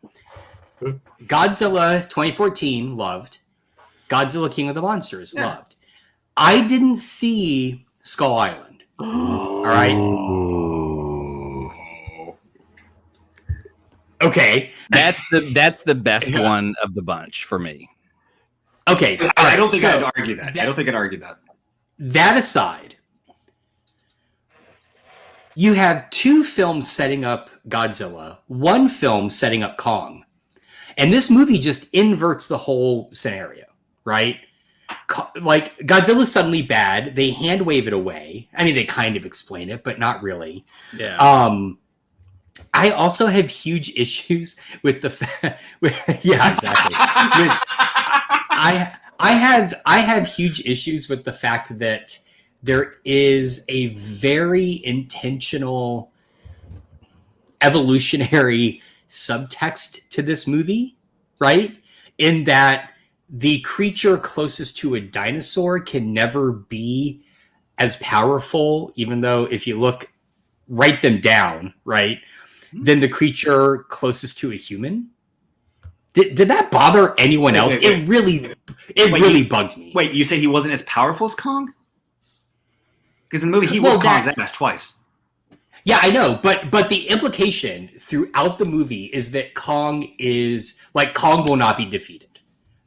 Godzilla 2014 loved. Godzilla King of the Monsters loved. I didn't see Skull Island. All right. Okay. That's the best one of the bunch for me. Okay. I don't think I'd argue that. I don't think I'd argue that. That aside, you have 2 films setting up Godzilla, 1 film setting up Kong. And this movie just inverts the whole scenario, right? Like, Godzilla's suddenly bad. They hand wave it away. I mean, they kind of explain it, but not really. Yeah. I also have huge issues with the yeah, exactly. I have huge issues with the fact that there is a very intentional evolutionary subtext to this movie, right? In that the creature closest to a dinosaur can never be as powerful, even though if you write them down, right, than the creature closest to a human. Did that bother anyone else? It really bugged me. Wait, you said he wasn't as powerful as Kong? Because in the movie he whooped Kong's ass twice. Yeah, I know, but the implication throughout the movie is that Kong will not be defeated.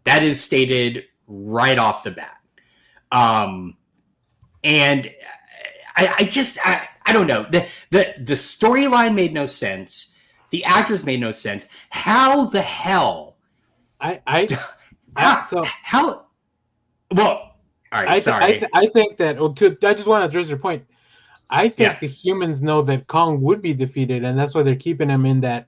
That is stated right off the bat. And I don't know. The storyline made no sense. The actors made no sense. How the hell? Well, all right. Sorry. I think that. I just want to address your point. I think the humans know that Kong would be defeated, and that's why they're keeping him in that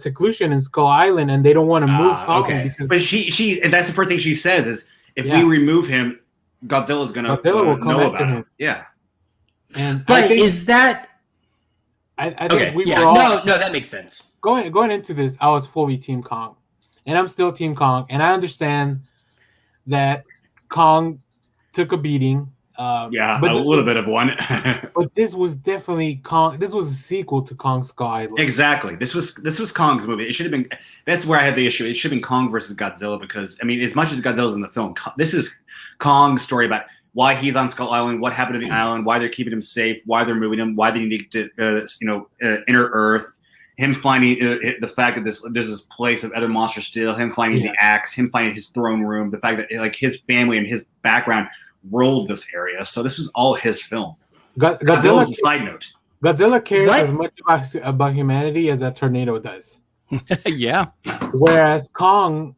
seclusion in Skull Island, and they don't want to move Kong. Okay. Because, but she and that's the first thing she says is if we remove him, Godzilla will come know about him. Yeah. And is that? I think we were all, no, that makes sense. Going into this, I was fully Team Kong, and I'm still Team Kong, and I understand that Kong took a beating. But a little bit of one. But this was definitely Kong. This was a sequel to Kong Skull Island. Exactly. This was Kong's movie. It should have been. That's where I had the issue. It should have been Kong versus Godzilla because I mean, as much as Godzilla's in the film, this is Kong's story about why he's on Skull Island, what happened to the island, why they're keeping him safe, why they're moving him, why they need to enter Earth. Him finding the fact that there's this place of other monsters still. Him finding the axe. Him finding his throne room. The fact that his family and his background ruled this area, so this was all his film. Godzilla's a side note. Godzilla cares as much about humanity as a tornado does. Yeah. Whereas Kong,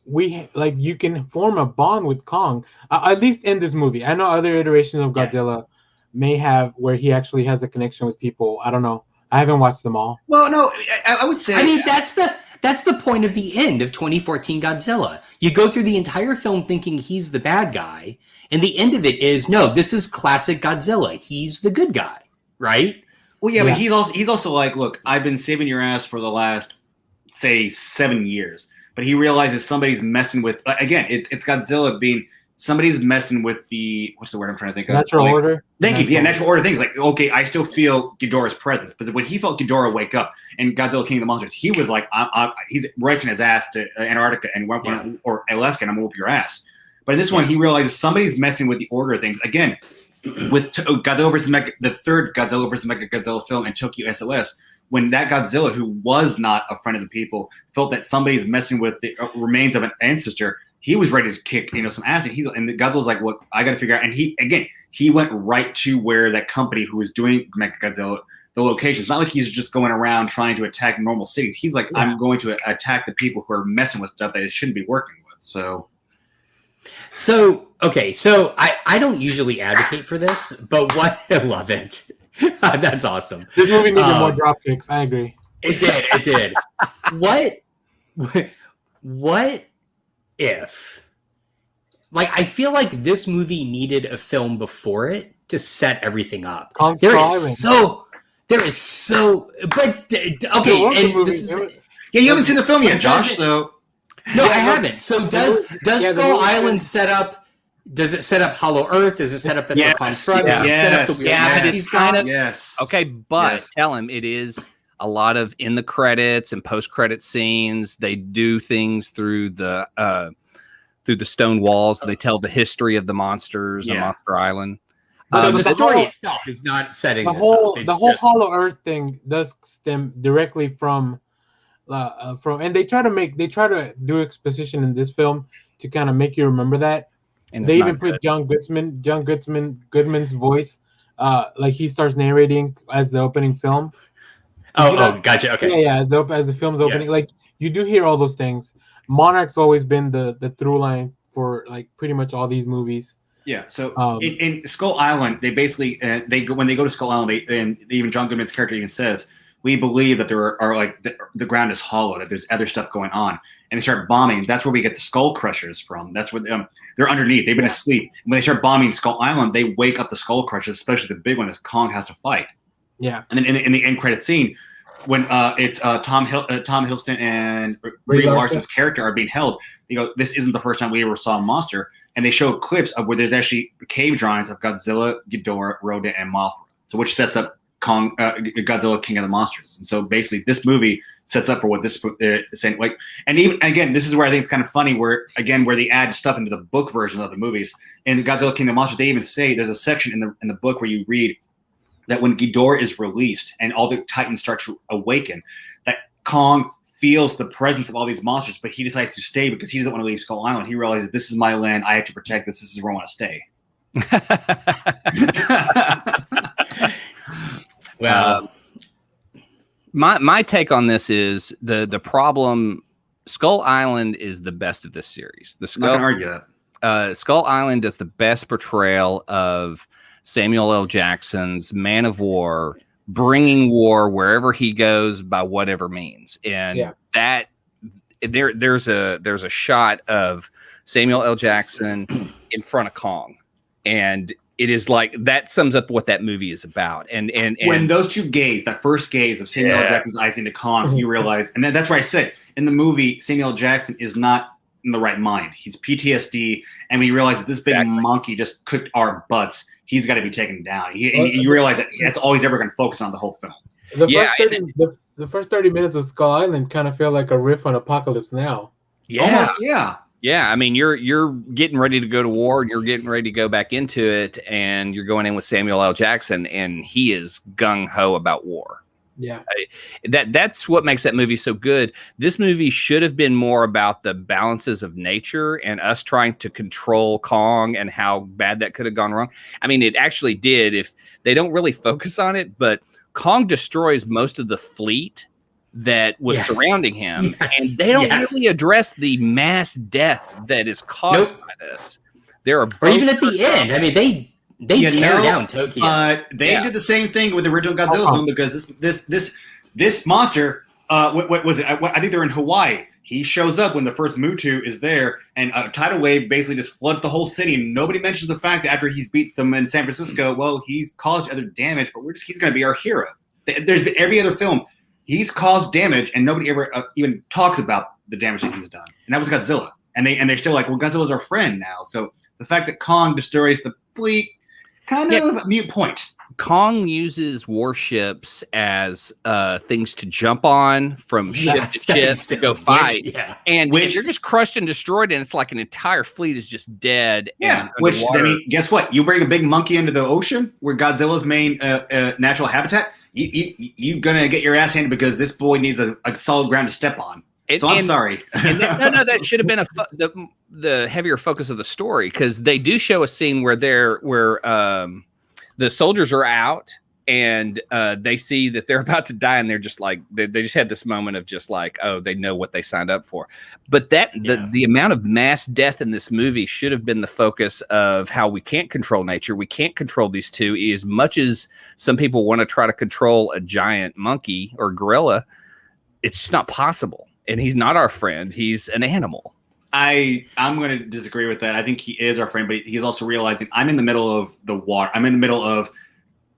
you can form a bond with Kong, at least in this movie. I know other iterations of Godzilla may have where he actually has a connection with people. I don't know. I haven't watched them all. Well, no, I would say. I mean, that's the point of the end of 2014 Godzilla. You go through the entire film thinking he's the bad guy. And the end of it is, no, this is classic Godzilla. He's the good guy, right? Well, yeah, but he's also like, look, I've been saving your ass for the last say 7 years. But he realizes somebody's messing with again. It's Godzilla being somebody's messing with the what's the word I'm trying to think of? Natural order. Thank you. Yeah, natural order things. Like okay, I still feel Ghidorah's presence, but when he felt Ghidorah wake up in Godzilla King of the Monsters, he was like, he's racing his ass to Antarctica and or Alaska, and I'm gonna whoop your ass. But in this one, he realizes somebody's messing with the order of things again. With Godzilla versus the third Godzilla versus Mechagodzilla film and Tokyo SOS. When that Godzilla, who was not a friend of the people, felt that somebody's messing with the remains of an ancestor, he was ready to kick, some ass. And the Godzilla's like, "Well, I got to figure out." And he went right to where that company who was doing Mechagodzilla, the location. It's not like he's just going around trying to attack normal cities. He's like, "I'm going to attack the people who are messing with stuff that they shouldn't be working with." So I don't usually advocate for this, but I love it. That's awesome. This movie needed more drop kicks. I agree. It did. What if? Like, I feel like this movie needed a film before it to set everything up. There is so. But okay, and this is. Yeah, you haven't seen the film yet, Josh. So no, I haven't. So does Skull Island set up? Does it set up Hollow Earth? Does it set up the construct? Does it set up the but it's kind of yes. Okay, but tell him it is a lot of in the credits and post-credit scenes. They do things through the stone walls. They tell the history of the monsters on Monster Island. So the story itself is not setting the whole Hollow Earth thing does stem directly from, and they try to do exposition in this film to kind of make you remember that. And they even put John Goodman's voice, like he starts narrating as the opening film. Gotcha. Okay. Yeah, as the film's opening, like you do hear all those things. Monarch's always been the through line for like pretty much all these movies. Yeah. So in Skull Island, they basically when they go to Skull Island, and even John Goodman's character even says, "We believe that there are like the ground is hollow, that there's other stuff going on." And they start bombing. That's where we get the skull crushers from. That's where they're underneath. They've been asleep. When they start bombing Skull Island, they wake up the skull crushers, especially the big one that Kong has to fight. Yeah. And then in the end credit scene, when it's Tom Hiddleston and Brie Larson's character are being held, this isn't the first time we ever saw a monster. And they show clips of where there's actually cave drawings of Godzilla, Ghidorah, Rodan, and Mothra. So which sets up Godzilla, King of the Monsters. And so basically, this movie sets up for what this is saying. Like, and even again, this is where I think it's kind of funny, where they add stuff into the book version of the movies. In the Godzilla, King of the Monsters, they even say there's a section in the book where you read that when Ghidorah is released and all the Titans start to awaken, that Kong feels the presence of all these monsters, but he decides to stay because he doesn't want to leave Skull Island. He realizes this is my land. I have to protect this. This is where I want to stay. Well, my take on this is the problem. Skull Island is the best of this series. I'm not gonna argue that. Skull Island does the best portrayal of Samuel L. Jackson's Man of War, bringing war wherever he goes by whatever means, and that there's a shot of Samuel L. Jackson in front of Kong, and it is like that sums up what that movie is about. And when those two gaze, that first gaze of Samuel L. Jackson's eyes into Kong's, you realize, and that's why I said in the movie, Samuel L. Jackson is not in the right mind. He's PTSD, and when you realize that this big monkey just cooked our butts, he's got to be taken down. You realize that that's all he's ever going to focus on the whole film. The first 30 minutes of Skull Island kind of feel like a riff on Apocalypse Now. Yeah. Almost, yeah. Yeah, I mean, you're getting ready to go to war, and you're getting ready to go back into it, and you're going in with Samuel L. Jackson, and he is gung-ho about war. Yeah. That's what makes that movie so good. This movie should have been more about the balances of nature and us trying to control Kong and how bad that could have gone wrong. I mean, it actually did. If they don't really focus on it, but Kong destroys most of the fleet that was surrounding him, and they don't really address the mass death that is caused by this. There are, or even at the end. I mean, they tear down Tokyo. They did the same thing with the original Godzilla film, because this monster. What was it? I think they're in Hawaii. He shows up when the first Mutu is there, and a tidal wave basically just floods the whole city. And nobody mentions the fact that after he's beat them in San Francisco, well, he's caused other damage, but he's going to be our hero. There's been every other film. he's caused damage, and nobody ever even talks about the damage that he's done. And that was Godzilla. And they're still like, well, Godzilla's our friend now. So the fact that Kong destroys the fleet, kind of a mute point. Kong uses warships as things to jump on from ship to ship to go fight. And you're just crushed and destroyed, and it's like an entire fleet is just dead. Yeah, which, I mean, guess what? You bring a big monkey into the ocean where Godzilla's main natural habitat, you're going to get your ass handed because this boy needs a solid ground to step on. So I'm sorry. No, that should have been the heavier focus of the story, because they do show a scene where the soldiers are out and they see that they're about to die, and they're just like they just had this moment of just like, oh, they know what they signed up for. But the amount of mass death in this movie should have been the focus of how we can't control nature. We can't control these two. As much as some people want to try to control a giant monkey or gorilla, it's just not possible. And he's not our friend. He's an animal. I'm going to disagree with that. I think he is our friend, but he's also realizing I'm in the middle of the water. I'm in the middle of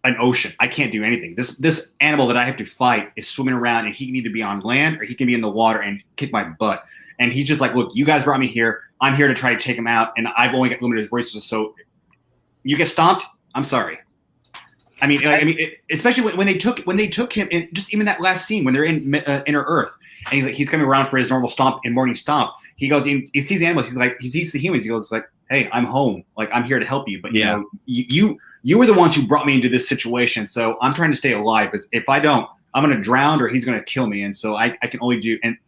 an ocean. I can't do anything. This animal that I have to fight is swimming around, and he can either be on land or he can be in the water and kick my butt. And he's just like, look, you guys brought me here. I'm here to try to take him out, and I've only got limited resources. So you get stomped. I'm sorry. I mean, especially when they took him in, just even that last scene when they're in Inner Earth, and he's coming around for his normal stomp and morning stomp. He goes, he sees the animals. He's like, he sees the humans. He goes like, hey, I'm home. Like, I'm here to help you. But you know, you were the ones who brought me into this situation. So I'm trying to stay alive. Because if I don't, I'm going to drown or he's going to kill me. And so I can only do. And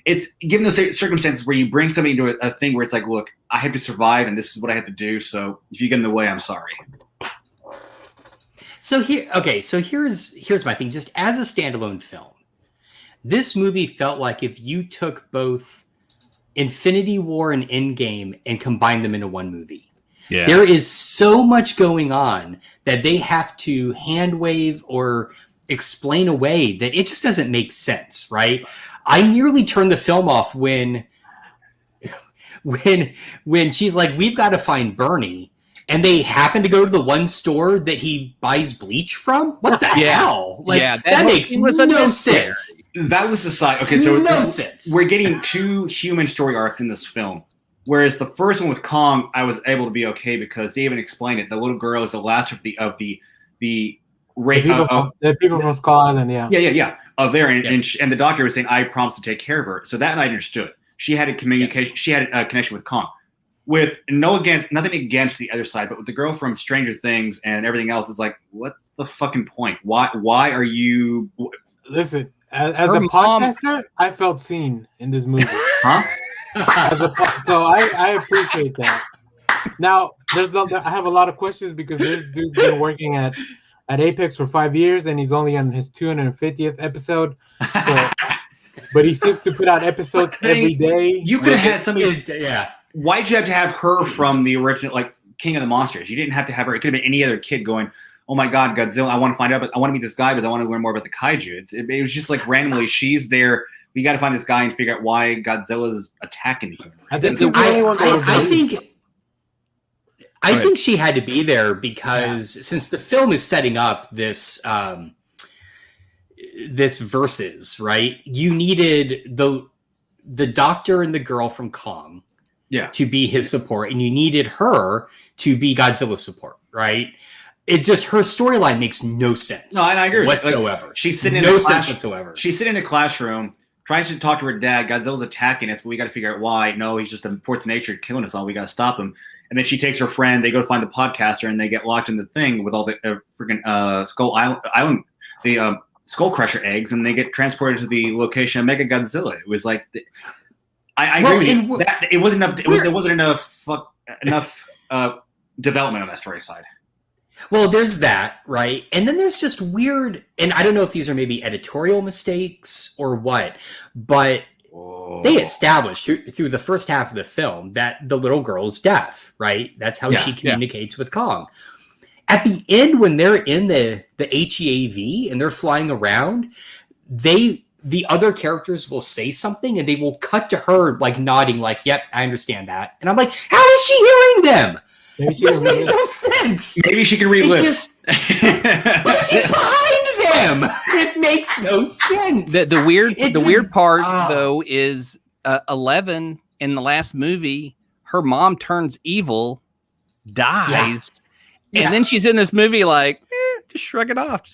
it's given those circumstances where you bring somebody into a thing where it's like, look, I have to survive, and this is what I have to do. So if you get in the way, I'm sorry. So here's my thing. Just as a standalone film, this movie felt like if you took both Infinity War and Endgame and combined them into one movie. Yeah. There is so much going on that they have to hand wave or explain away that it just doesn't make sense, right? I nearly turned the film off when she's like, we've got to find Bernie. And they happen to go to the one store that he buys bleach from? What the hell? Like, that makes no sense. That was the side. Okay, so no sense. We're getting two human story arcs in this film. Whereas the first one with Kong, I was able to be okay because they even explained it. The little girl is the last of the people from Skull Island, Yeah. There, and the doctor was saying, I promised to take care of her. So that I understood. She had a communication. Yeah. She had a connection with Kong. With nothing against the other side, but with the girl from Stranger Things and everything else, it's like, what's the fucking point? Why are you? Listen, as a podcaster, I felt seen in this movie. Huh? So I appreciate that. Now, I have a lot of questions because this dude's been working at Apex for 5 years, and he's only on his 250th episode. So, but he seems to put out episodes every day. You could have had somebody. Yeah. Why'd you have to have her from the original, like King of the Monsters? You didn't have to have her. It could have been any other kid going, oh my God, Godzilla, I want to find out, but I want to meet this guy because I want to learn more about the kaiju. It was just like randomly, she's there. We got to find this guy and figure out why Godzilla's attacking the human race. I think she had to be there because since the film is setting up this this versus, right? You needed the doctor and the girl from Kong. Yeah. To be his support, and you needed her to be Godzilla's support, right? It just, her storyline makes no sense. No, and I agree whatsoever. Like, she's sitting in no sense whatsoever. She's sitting in a classroom, tries to talk to her dad. Godzilla's attacking us, but we got to figure out why. No, he's just a force of nature killing us all. We got to stop him. And then she takes her friend. They go find the podcaster, and they get locked in the thing with all the freaking Skull Island, the Skull Crusher eggs, and they get transported to the location of Mega Godzilla. It was like. I agree with you. It wasn't enough. There wasn't enough development on that story side. Well, there's that, right? And then there's just weird, and I don't know if these are maybe editorial mistakes or what, but they established through the first half of the film that the little girl's deaf, right? That's how she communicates with Kong. At the end, when they're in the HEAV and they're flying around, the other characters will say something and they will cut to her like nodding like, yep, I understand that. And I'm like, how is she hearing them? This makes no sense. Maybe she can read lips. But she's behind him. It makes no sense. The weird part though is 11 in the last movie. Her mom turns evil, dies, and then she's in this movie like, just shrug it off.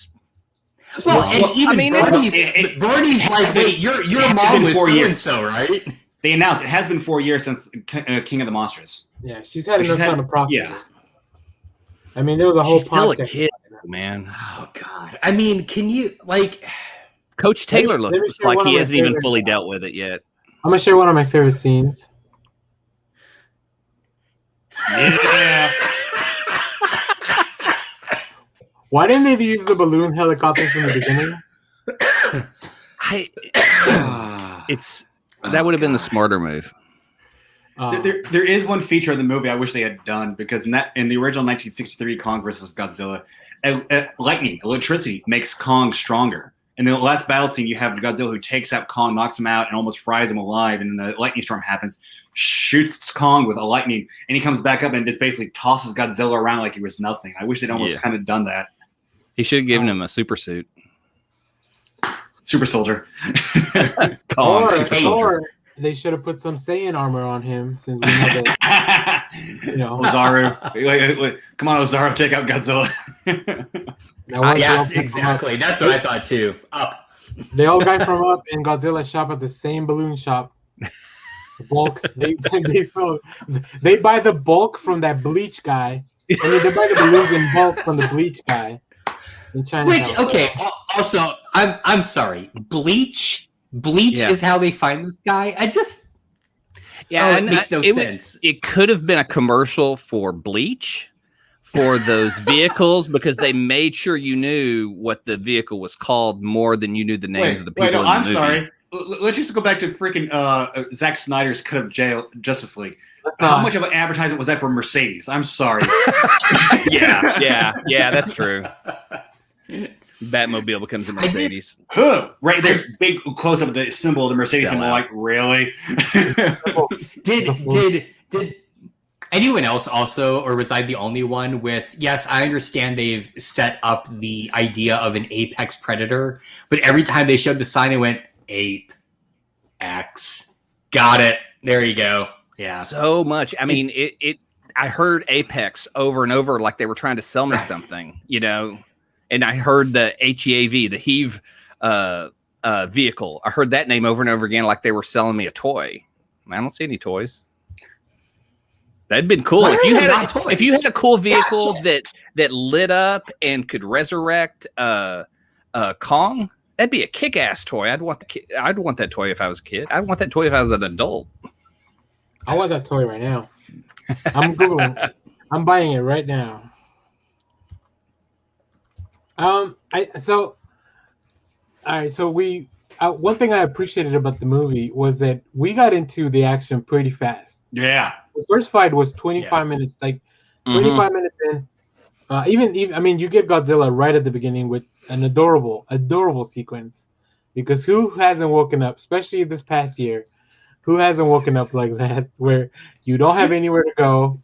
Bernie's like, wait, your mom was so-and-so, right? They announced it has been 4 years since King of the Monsters. Yeah, she's had enough time to process. Yeah. I mean, there was a whole She's still a kid, man. Oh God. I mean, can you like? Coach Taylor looks like he hasn't even fully dealt with it yet. I'm gonna share one of my favorite scenes. Yeah. Why didn't they use the balloon helicopters from the beginning? That would have been the smarter move. There is one feature of the movie I wish they had done, because in the original 1963 Kong versus Godzilla, electricity makes Kong stronger. In the last battle scene, you have Godzilla who takes out Kong, knocks him out, and almost fries him alive. And the lightning storm happens, shoots Kong with a lightning, and he comes back up and just basically tosses Godzilla around like he was nothing. I wish they'd almost kind of done that. He should have given him a super suit. Super soldier. Kong, or they should have put some Saiyan armor on him, since we know that. Ozaru. Come on, Ozaru, take out Godzilla. Yes, exactly. That's what I thought too. Up. They all got from Up and Godzilla shop at the same balloon shop. The bulk. They buy the bulk from that Bleach guy, and then they buy the balloons in bulk from the Bleach guy. Also, I'm sorry. Bleach is how they find this guy. It makes no sense. It could have been a commercial for Bleach, for those vehicles, because they made sure you knew what the vehicle was called more than you knew the names of the people. I'm sorry. Let's just go back to freaking Zack Snyder's cut of Justice League. How much of an advertisement was that for Mercedes? I'm sorry. yeah, that's true. Batmobile becomes a Mercedes. Right there, big close up of the symbol of the Mercedes symbol. Like, really? Did anyone else also, or was I the only one with? Yes, I understand they've set up the idea of an apex predator, but every time they showed the sign, it went Ape X. Got it. There you go. Yeah. So much. I mean, I heard Apex over and over, like they were trying to sell me something, And I heard the HEAV, the heave vehicle. I heard that name over and over again, like they were selling me a toy. I don't see any toys. That'd been cool if you had a cool vehicle that lit up and could resurrect Kong. That'd be a kick-ass toy. I'd want that toy if I was a kid. I'd want that toy if I was an adult. I want that toy right now. I'm Googling. I'm buying it right now. One thing I appreciated about the movie was that we got into the action pretty fast. Yeah. The first fight was 25 minutes, 25 minutes in. Even you get Godzilla right at the beginning with an adorable sequence, because who hasn't woken up, especially this past year, who hasn't woken up like that, where you don't have anywhere to go?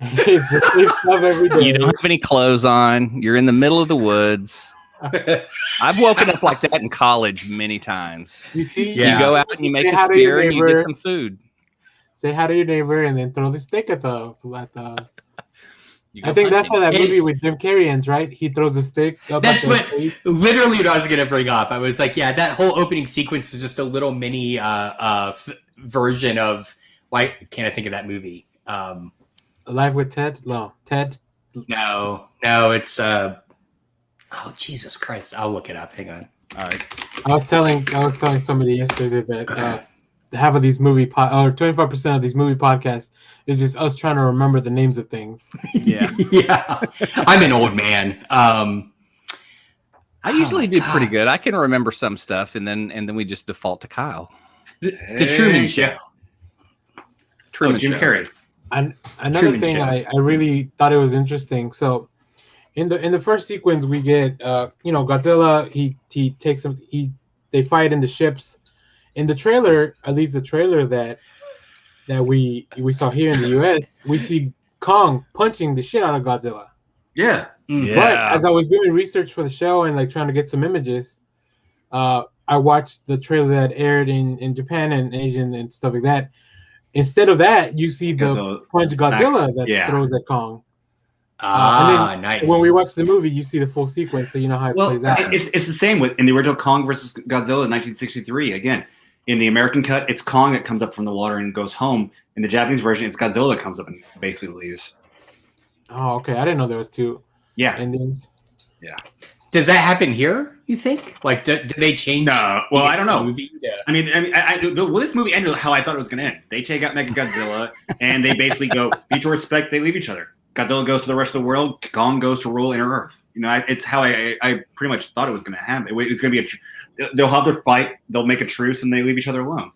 It's the same stuff every day. You don't have any clothes on. You're in the middle of the woods. I've woken up like that in college many times. You see, you go out and you make a spear and you get some food. Say hi to your neighbor and then throw the stick at the. I think that's how that movie with Jim Carrey ends, right? He throws a stick. That's literally what I was going to bring up. I was like, yeah, that whole opening sequence is just a little mini version of why can't I think of that movie? Alive with Ted? No, Ted. No, it's oh Jesus Christ! I'll look it up. Hang on. All right. I was telling somebody yesterday that half of these movie or 25% of these movie podcasts is just us trying to remember the names of things. Yeah, yeah. I'm an old man. I usually do pretty good. I can remember some stuff, and then we just default to Kyle. The Truman Show. Truman Jim Show. Carrey. And another thing I really thought it was interesting. So in the first sequence we get Godzilla, he takes them, they fight in the ships. In the trailer, at least the trailer that we saw here in the US, we see Kong punching the shit out of Godzilla. Yeah. But as I was doing research for the show and like trying to get some images, I watched the trailer that aired in Japan and Asian and stuff like that. Instead of that, you see the punch Godzilla that throws at Kong. And then nice. When we watch the movie, you see the full sequence, so you know how it plays out. It's the same with in the original Kong versus Godzilla in 1963. Again, in the American cut, it's Kong that comes up from the water and goes home. In the Japanese version, it's Godzilla that comes up and basically leaves. Oh, okay. I didn't know there was two. Yeah. Endings. Yeah. Does that happen here? You think? Like, do they change? No. Well, I don't know. Movie? Yeah. I mean, this movie ended how I thought it was going to end. They take out Mechagodzilla, and they basically go mutual respect. They leave each other. Godzilla goes to the rest of the world. Kong goes to rule inner Earth. You know, it's how I pretty much thought it was going to happen. It's going to be they'll have their fight. They'll make a truce, and they leave each other alone.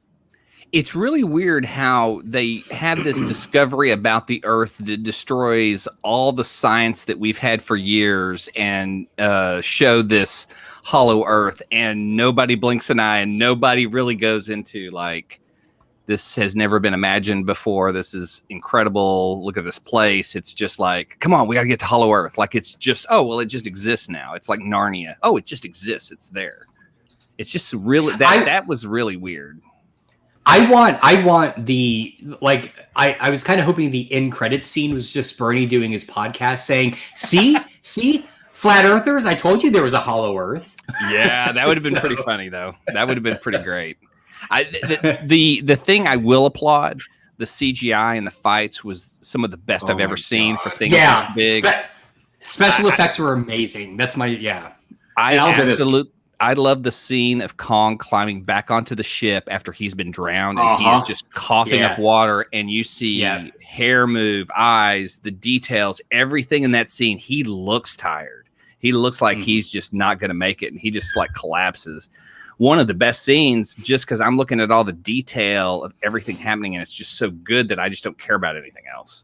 It's really weird how they have this discovery about the Earth that destroys all the science that we've had for years and show this hollow Earth, and nobody blinks an eye, and nobody really goes into like, this has never been imagined before. This is incredible. Look at this place. It's just like, come on, we got to get to hollow Earth. Like, it's just, oh, well, it just exists now. It's like Narnia. Oh, it just exists. It's there. It's just really, that was really weird. I want the, like, I was kind of hoping the end credits scene was just Bernie doing his podcast saying, see, flat earthers, I told you there was a hollow Earth. Yeah, that would have been pretty funny, though. That would have been pretty great. The thing I will applaud, the CGI and the fights was some of the best I've ever seen for things this big. Special effects were amazing. That's I love the scene of Kong climbing back onto the ship after he's been drowned and he is just coughing up water, and you see hair move, eyes, the details, everything in that scene. He looks tired. He looks like he's just not going to make it, and he just like collapses. One of the best scenes, just because I'm looking at all the detail of everything happening, and it's just so good that I just don't care about anything else.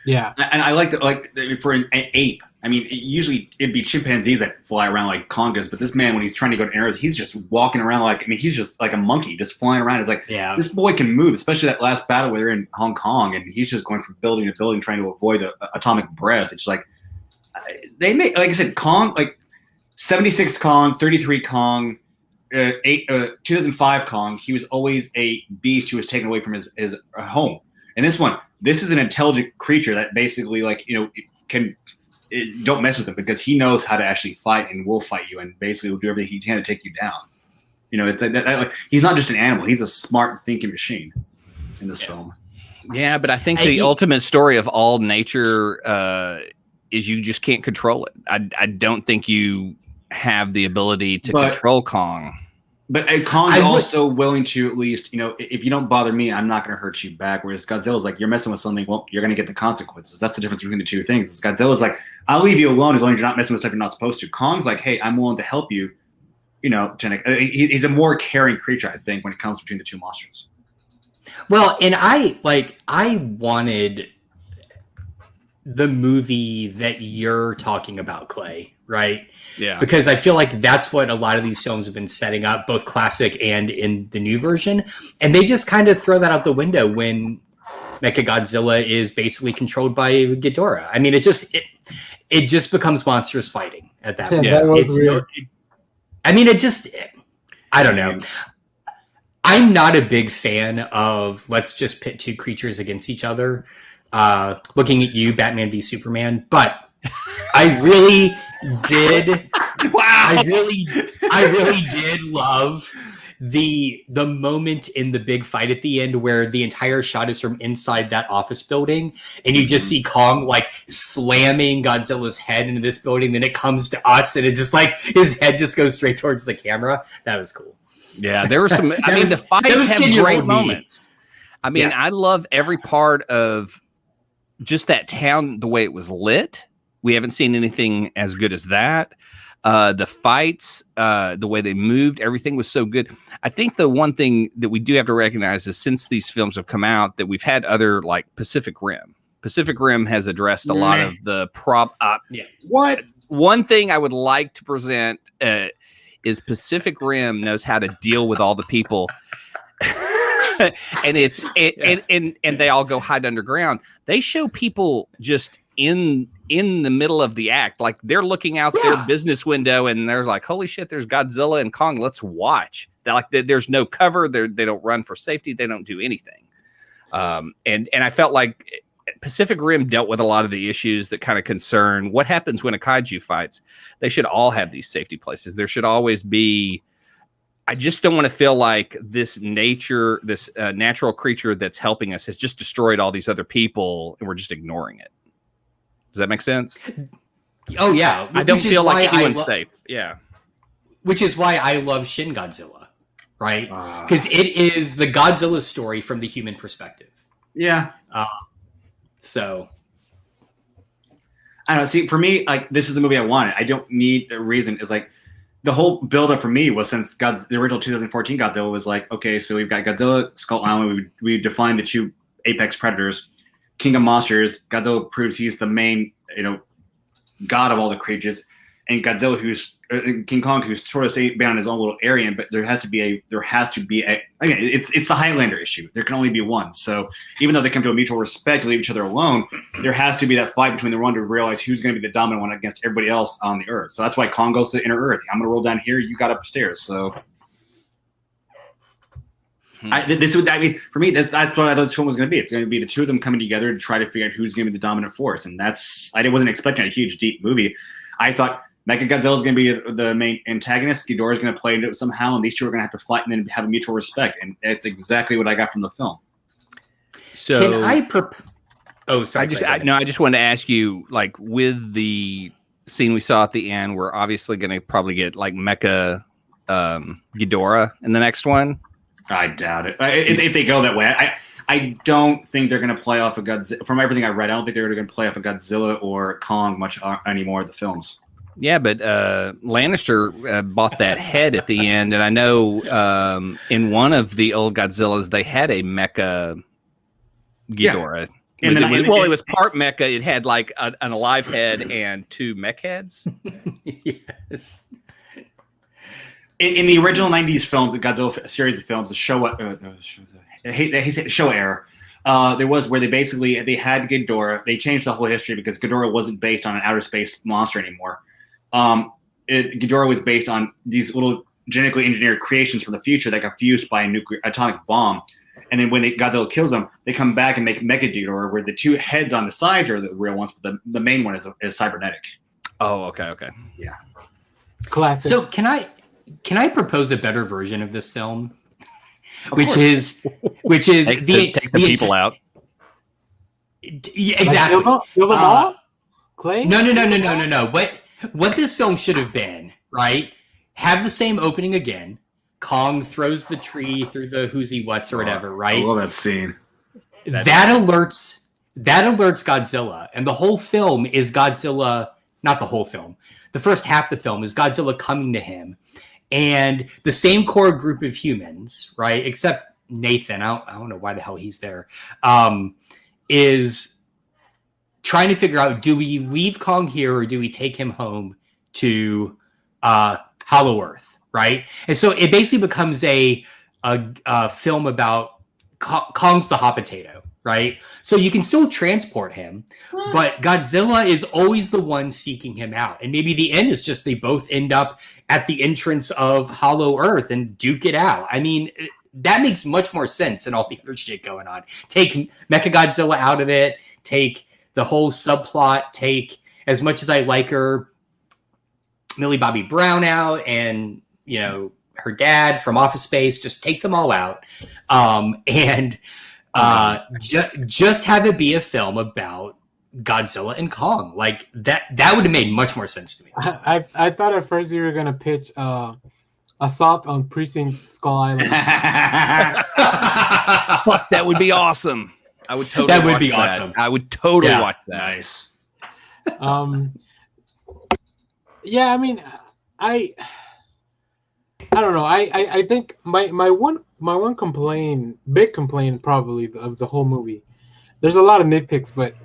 Yeah, and I like that. Like for an ape, I mean, usually it'd be chimpanzees that fly around like Kong does, but this man, when he's trying to go to Earth, he's just walking around like, I mean, he's just like a monkey, just flying around. It's like, this boy can move, especially that last battle where they're in Hong Kong, and he's just going from building to building, trying to avoid the atomic breath. It's like they make, like I said, Kong, like 76 Kong, 33 Kong, 2005 Kong. He was always a beast who was taken away from his home. And this is an intelligent creature that basically, like, you know, don't mess with him because he knows how to actually fight and will fight you and basically will do everything he can to take you down. You know, it's like he's not just an animal; he's a smart thinking machine in this film. Yeah, but I think the ultimate story of all nature is you just can't control it. I don't think you have the ability to control Kong. But Kong's also willing to at least, you know, if you don't bother me, I'm not going to hurt you back. Whereas Godzilla's like, you're messing with something, well, you're going to get the consequences. That's the difference between the two things. Godzilla's like, I'll leave you alone as long as you're not messing with stuff you're not supposed to. Kong's like, hey, I'm willing to help you. You know, he's a more caring creature, I think, when it comes between the two monsters. Well, and I wanted the movie that you're talking about, Clay, right? Yeah. Because I feel like that's what a lot of these films have been setting up, both classic and in the new version. And they just kind of throw that out the window when Mechagodzilla is basically controlled by Ghidorah. I mean, it just becomes monsters fighting at that point. I don't know. I'm not a big fan of let's just pit two creatures against each other. Looking at you, Batman v Superman, but I really did. Wow! I really did love the moment in the big fight at the end where the entire shot is from inside that office building, and you just see Kong like slamming Godzilla's head into this building. Then it comes to us, and it just like his head just goes straight towards the camera. That was cool. Yeah, there were some. The fights have great moments. I mean, I love every part of just that town, the way it was lit. We haven't seen anything as good as that. The fights, the way they moved, everything was so good. I think the one thing that we do have to recognize is since these films have come out, that we've had other like Pacific Rim. Pacific Rim has addressed a lot of the What? One thing I would like to present is Pacific Rim knows how to deal with all the people. And and they all go hide underground. They show people just in the middle of the act. Like they're looking out their business window and they're like, holy shit, there's Godzilla and Kong. Let's watch. There's no cover. They don't run for safety. They don't do anything. And I felt like Pacific Rim dealt with a lot of the issues that kind of concern what happens when a kaiju fights. They should all have these safety places. There should always be. I just don't want to feel like this natural creature that's helping us has just destroyed all these other people and we're just ignoring it. Does that make sense? Oh yeah. I don't feel like anyone's safe. Yeah. Which is why I love Shin Godzilla, right? Because it is the Godzilla story from the human perspective. Yeah. So I don't know. See, for me, like this is the movie I wanted. I don't need a reason. It's like the whole buildup for me was since the original 2014 Godzilla was like, okay, so we've got Godzilla, Skull Island. We defined the two apex predators. King of Monsters. Godzilla proves he's the main, god of all the creatures. And Godzilla, who's King Kong, who's sort of staying on his own little area, but there has to be a again, it's the Highlander issue. There can only be one. So even though they come to a mutual respect, leave each other alone, there has to be that fight between the one to realize who's going to be the dominant one against everybody else on the Earth. So that's why Kong goes to inner Earth. I'm going to roll down here. You got upstairs. So for me, that's what I thought this film was going to be. It's going to be the two of them coming together to try to figure out who's going to be the dominant force. And I wasn't expecting a huge, deep movie. I thought Mechagodzilla is going to be the main antagonist. Ghidorah is going to play into it somehow, and these two are going to have to fight and then have a mutual respect. And it's exactly what I got from the film. So can I? Oh, sorry. I just wanted to ask you, like, with the scene we saw at the end, we're obviously going to probably get like Mecha Ghidorah in the next one. I doubt it. If they go that way, I don't think they're going to play off of Godzilla. From everything I read, I don't think they're going to play off of Godzilla or Kong much anymore of the films. Yeah, but Lannister bought that head at the end, and I know in one of the old Godzillas they had a mecha Ghidorah. Yeah. It was part mecha. It had like an alive head and two mech heads. Yes. In the original '90s films, the Godzilla series of films, the Showa era, there was where they had Ghidorah. They changed the whole history because Ghidorah wasn't based on an outer space monster anymore. Ghidorah was based on these little genetically engineered creations from the future that got fused by a atomic bomb. And then when Godzilla kills them, they come back and make Mecha Ghidorah, where the two heads on the sides are the real ones, but the main one is cybernetic. Oh, okay. Yeah. Classic. So can I propose a better version of this film? Which is take the people out. Exactly. Kill them all? Clay? No. What this film should have been, right? Have the same opening again. Kong throws the tree through the who's-he what's or whatever, right? I love that scene. That alerts Godzilla, and the whole film is Godzilla. Not the whole film. The first half of the film is Godzilla coming to him, and the same core group of humans, right? Except Nathan, I don't know why the hell he's there. Is trying to figure out, do we leave Kong here or do we take him home to Hollow Earth, right? And so it basically becomes a film about Kong's the hot potato, right? So you can still transport him, but Godzilla is always the one seeking him out. And maybe the end is just they both end up at the entrance of Hollow Earth and duke it out. I mean, that makes much more sense than all the other shit going on. Take Mechagodzilla out of it, take the whole subplot, take, as much as I like her, Millie Bobby Brown out, and her dad from Office Space, just take them all out, and just have it be a film about Godzilla and Kong. Like that would have made much more sense to me. I thought at first you were gonna pitch Assault on Precinct Skull Island. Fuck, that would be awesome. I would totally. That would be awesome. I would totally watch that. Nice. Yeah, I mean, I don't know. I think my one big complaint probably of the whole movie. There's a lot of nitpicks, but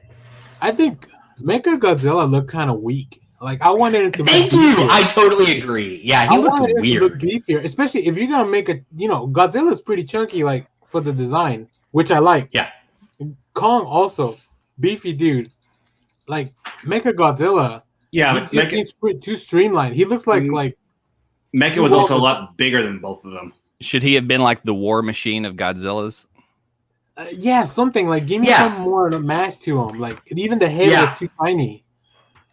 I think Mechagodzilla looked kind of weak. Like I wanted it to. Thank you. I totally agree. Yeah, he looked weird. To look beefier, especially if you're gonna make Godzilla's pretty chunky, like for the design, which I like. Yeah. Kong also beefy dude, like Mecha Godzilla. Yeah, he's too streamlined. He looks like Mecha was also a lot bigger than both of them. Should he have been like the war machine of Godzilla's? Yeah, something like give me some more mass to him. Like even the head was too tiny.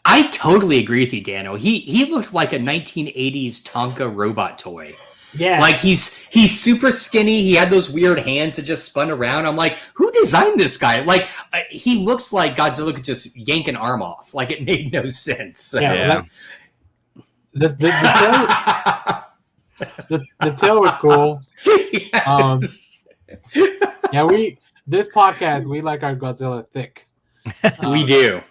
I totally agree with you, Dano. He looked like a 1980s Tonka robot toy. Yeah, like he's super skinny. He had those weird hands that just spun around. I'm like, who designed this guy? Like he looks like Godzilla could just yank an arm off. Like it made no sense. Yeah. Like, the tail was cool. Yes. This podcast we like our Godzilla thick. We do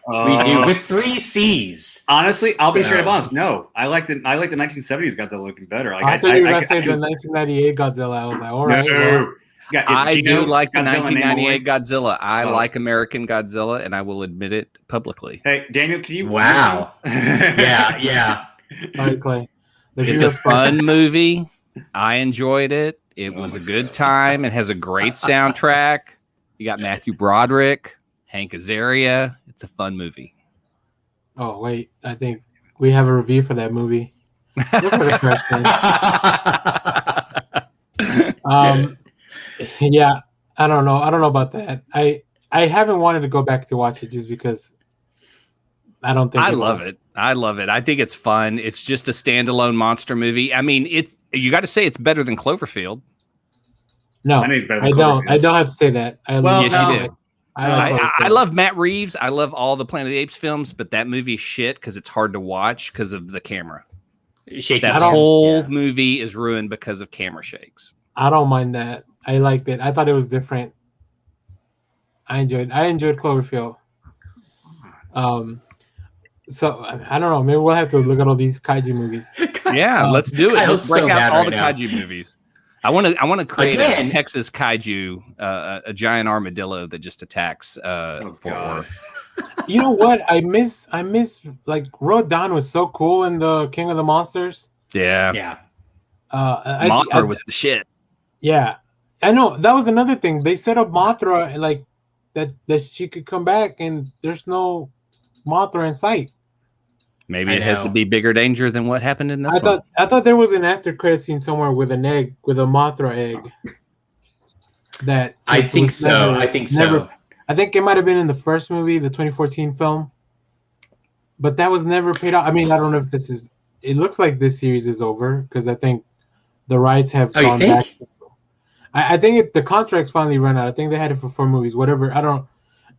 with 3 C's. Honestly, I'll be straight up honest. No, I like the 1970s Godzilla looking better. Like, I thought you were gonna say the 1998 Godzilla. I was like, all right. No. I do like the 1998 Godzilla. I like American Godzilla, and I will admit it publicly. Hey, Daniel, can you? Wow. yeah. Sorry, Clay. It's a fun movie. I enjoyed it. It was a good time. It has a great soundtrack. You got Matthew Broderick, Hank Azaria. It's a fun movie. Oh, wait. I think we have a review for that movie. Look at the trash can. Yeah, I don't know. I don't know about that. I haven't wanted to go back to watch it just because I don't think I love it. I think it's fun. It's just a standalone monster movie. I mean, you got to say it's better than Cloverfield. No, I don't. I don't have to say that. Yes, you do. I love Matt Reeves. I love all the Planet of the Apes films, but that movie is shit because it's hard to watch because of the camera. That whole movie is ruined because of camera shakes. I don't mind that. I liked it. I thought it was different. I enjoyed Cloverfield. So I don't know. Maybe we'll have to look at all these kaiju movies. Yeah, let's do it. Let's break out all the kaiju movies. I want to create a Texas kaiju, a giant armadillo that just attacks Fort Worth. You know what? I miss like Rodan was so cool in the King of the Monsters. Yeah. Mothra was the shit. Yeah, I know. That was another thing. They set up Mothra like that she could come back, and there's no Mothra in sight. Maybe it has to be bigger danger than what happened in this one. I thought there was an after credit scene somewhere with a Mothra egg. I think so. I think it might have been in the first movie, the 2014 film, but that was never paid out. I mean, I don't know if this is. It looks like this series is over because I think the rights have gone back. I think the contract's finally run out. I think they had it for 4 movies. Whatever. I don't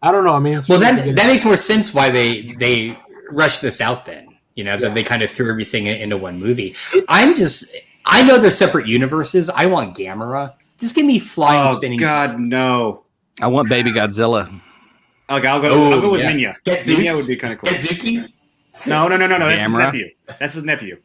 know. I mean, well, that makes more sense why they rushed this out then. That they kind of threw everything into one movie. I know they're separate universes. I want Gamera. Just give me flying, spinning. Oh God, no! I want Baby Godzilla. Okay, I'll go with Minya. Minya would be kind of cool. Getsuki? No. That's his nephew. That's his nephew.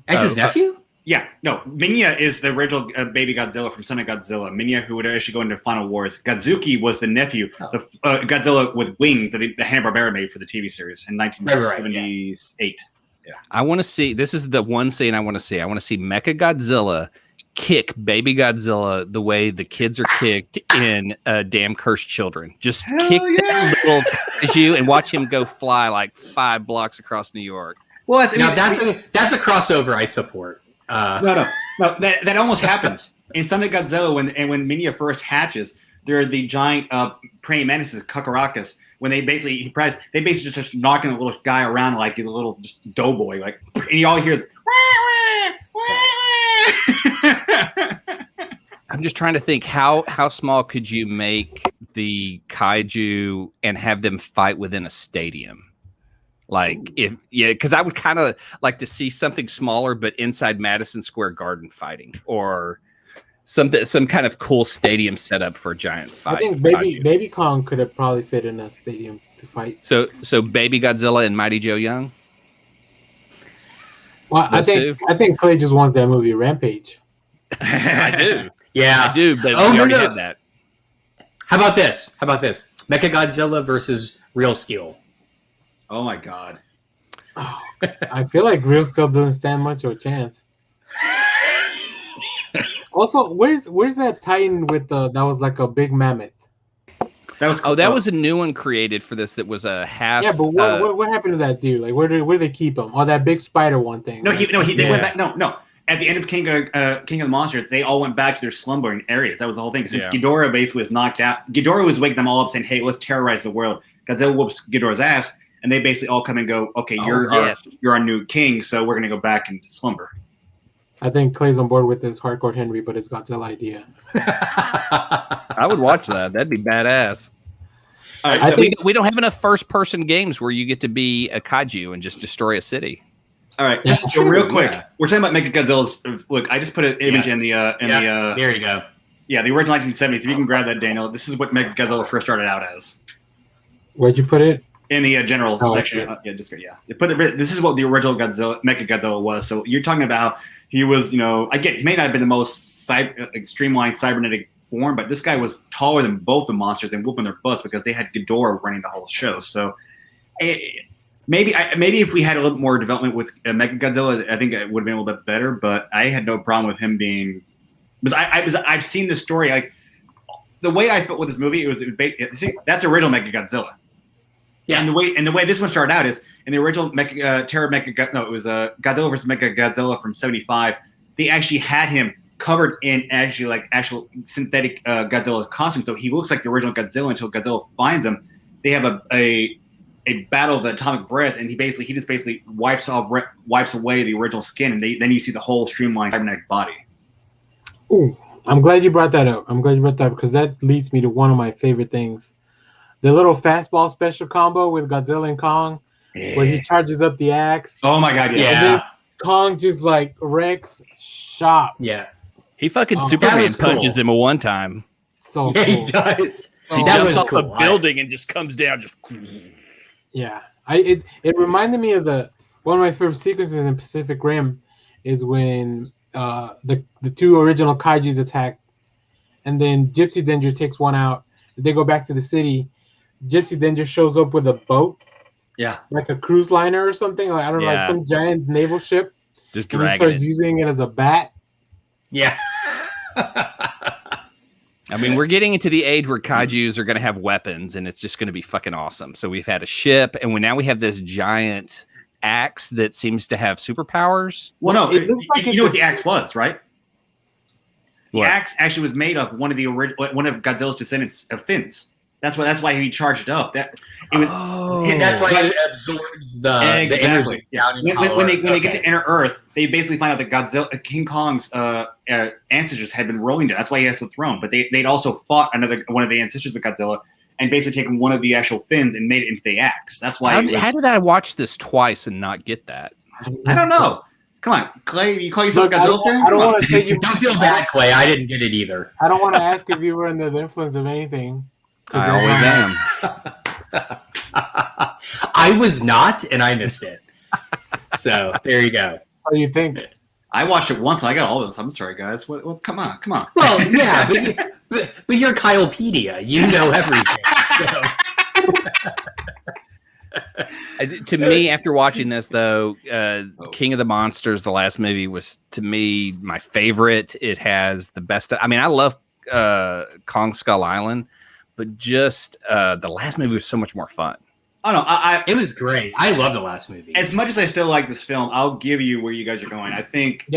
That's his nephew? Yeah, no. Minya is the original Baby Godzilla from Son of Godzilla. Minya, who would actually go into Final Wars. Godzuki was the nephew, the Godzilla with wings that the Hanna-Barbera made for the TV series in 1978. Yeah. I want to see. This is the one scene I want to see. I want to see Mecha Godzilla kick Baby Godzilla the way the kids are kicked in Damn Cursed Children. Just kick that little tissue and watch him go fly like 5 blocks across New York. Well, that's a crossover I support. No. That almost happens in Son of Godzilla when Minya first hatches. They're the giant praying mantises, Kakarakas. When they basically just knocking the little guy around like he's a little just doughboy, like, and you all hear is. I'm just trying to think how small could you make the kaiju and have them fight within a stadium? Like because I would kind of like to see something smaller, but inside Madison Square Garden fighting, or some kind of cool stadium setup for a giant fight. I think Baby Kong could have probably fit in a stadium to fight. So Baby Godzilla and Mighty Joe Young. Well, I think Clay just wants that movie Rampage. I do. Yeah, I do. But we already had that. How about this? Mecha Godzilla versus Real Steel. Oh my God! Oh, I feel like Real Steel doesn't stand much of a chance. Also, where's that Titan with that was like a big mammoth? Cool. That was a new one created for this. That was a half. Yeah, but what happened to that dude? Like, where do they keep him? Oh, that big spider one thing. No, they went back. No. At the end of King of the Monsters, they all went back to their slumbering areas. That was the whole thing. Since Ghidorah basically was knocked out, Ghidorah was waking them all up, saying, "Hey, let's terrorize the world." Godzilla whoops Ghidorah's ass, and they basically all come and go, "Okay, you're our new king, so we're gonna go back into slumber." I think Clay's on board with this Hardcore Henry, but it's Godzilla idea. I would watch that. That'd be badass. All right, so we don't have enough first-person games where you get to be a kaiju and just destroy a city. All right, so real quick, we're talking about Mechagodzilla's. Look, I just put an image in the there you go. Yeah, the original 1970s. If you can grab that, Daniel, this is what Mechagodzilla first started out as. Where'd you put it? In the general section. This is what the original Mechagodzilla was. So you're talking about he was, again, he may not have been the most streamlined cybernetic form, but this guy was taller than both the monsters and whooping their butts because they had Ghidorah running the whole show. So maybe if we had a little more development with Mechagodzilla, I think it would have been a little bit better. But I had no problem with him being, because I've seen this story. Like the way I felt with this movie, that's original Mechagodzilla. Yeah, and the way this one started out is in the original it was Godzilla vs. Mechagodzilla from '75. They actually had him covered in actual synthetic Godzilla's costume, so he looks like the original Godzilla until Godzilla finds him. They have a battle of the atomic breath, and he just basically wipes away the original skin, and then you see the whole streamlined cybernetic body. Ooh, I'm glad you brought that up. Because that leads me to one of my favorite things. The little fastball special combo with Godzilla and Kong, where he charges up the axe. Oh my god, yeah. And then Kong just wrecks shop. Yeah. He fucking Superman punches him one time. So cool. He does. He jumps off a building and just comes down. Yeah. It reminded me of one of my favorite sequences in Pacific Rim is when the two original kaijus attack, and then Gypsy Danger takes one out. They go back to the city. Gypsy then just shows up with a boat, like a cruise liner or something. Like I don't know, like some giant naval ship. Just dragging he starts using it as a bat. Yeah. I mean, we're getting into the age where kaijus are going to have weapons, and it's just going to be fucking awesome. So we've had a ship, and now we have this giant axe that seems to have superpowers. Well, no, you know what the axe was, right? The axe actually was made of one of Godzilla's descendants of fins. That's why he charged up. That's why it absorbs the energy. Yeah. When they get to Inner Earth, they basically find out that King Kong's ancestors had been rolling down. That's why he has the throne. But they'd also fought one of the ancestors of Godzilla and basically taken one of the actual fins and made it into the axe. That's why. How did I watch this twice and not get that? I don't know. Come on, Clay. You call yourself a Godzilla fan? I don't want to say you. Don't feel bad, Clay. I didn't get it either. I don't want to ask if you were under the influence of anything. I always am. I was not, and I missed it. So there you go. What do you think? I watched it once, and I got all this. I'm sorry, guys. What? Come on. Well, yeah, but you're Kylepedia. You know everything. To me, after watching this, though, King of the Monsters, the last movie, was, to me, my favorite. It has the best. I mean, I love Kong Skull Island, but just the last movie was so much more fun. Oh no, it was great. I love the last movie. As much as I still like this film, I'll give you where you guys are going. I think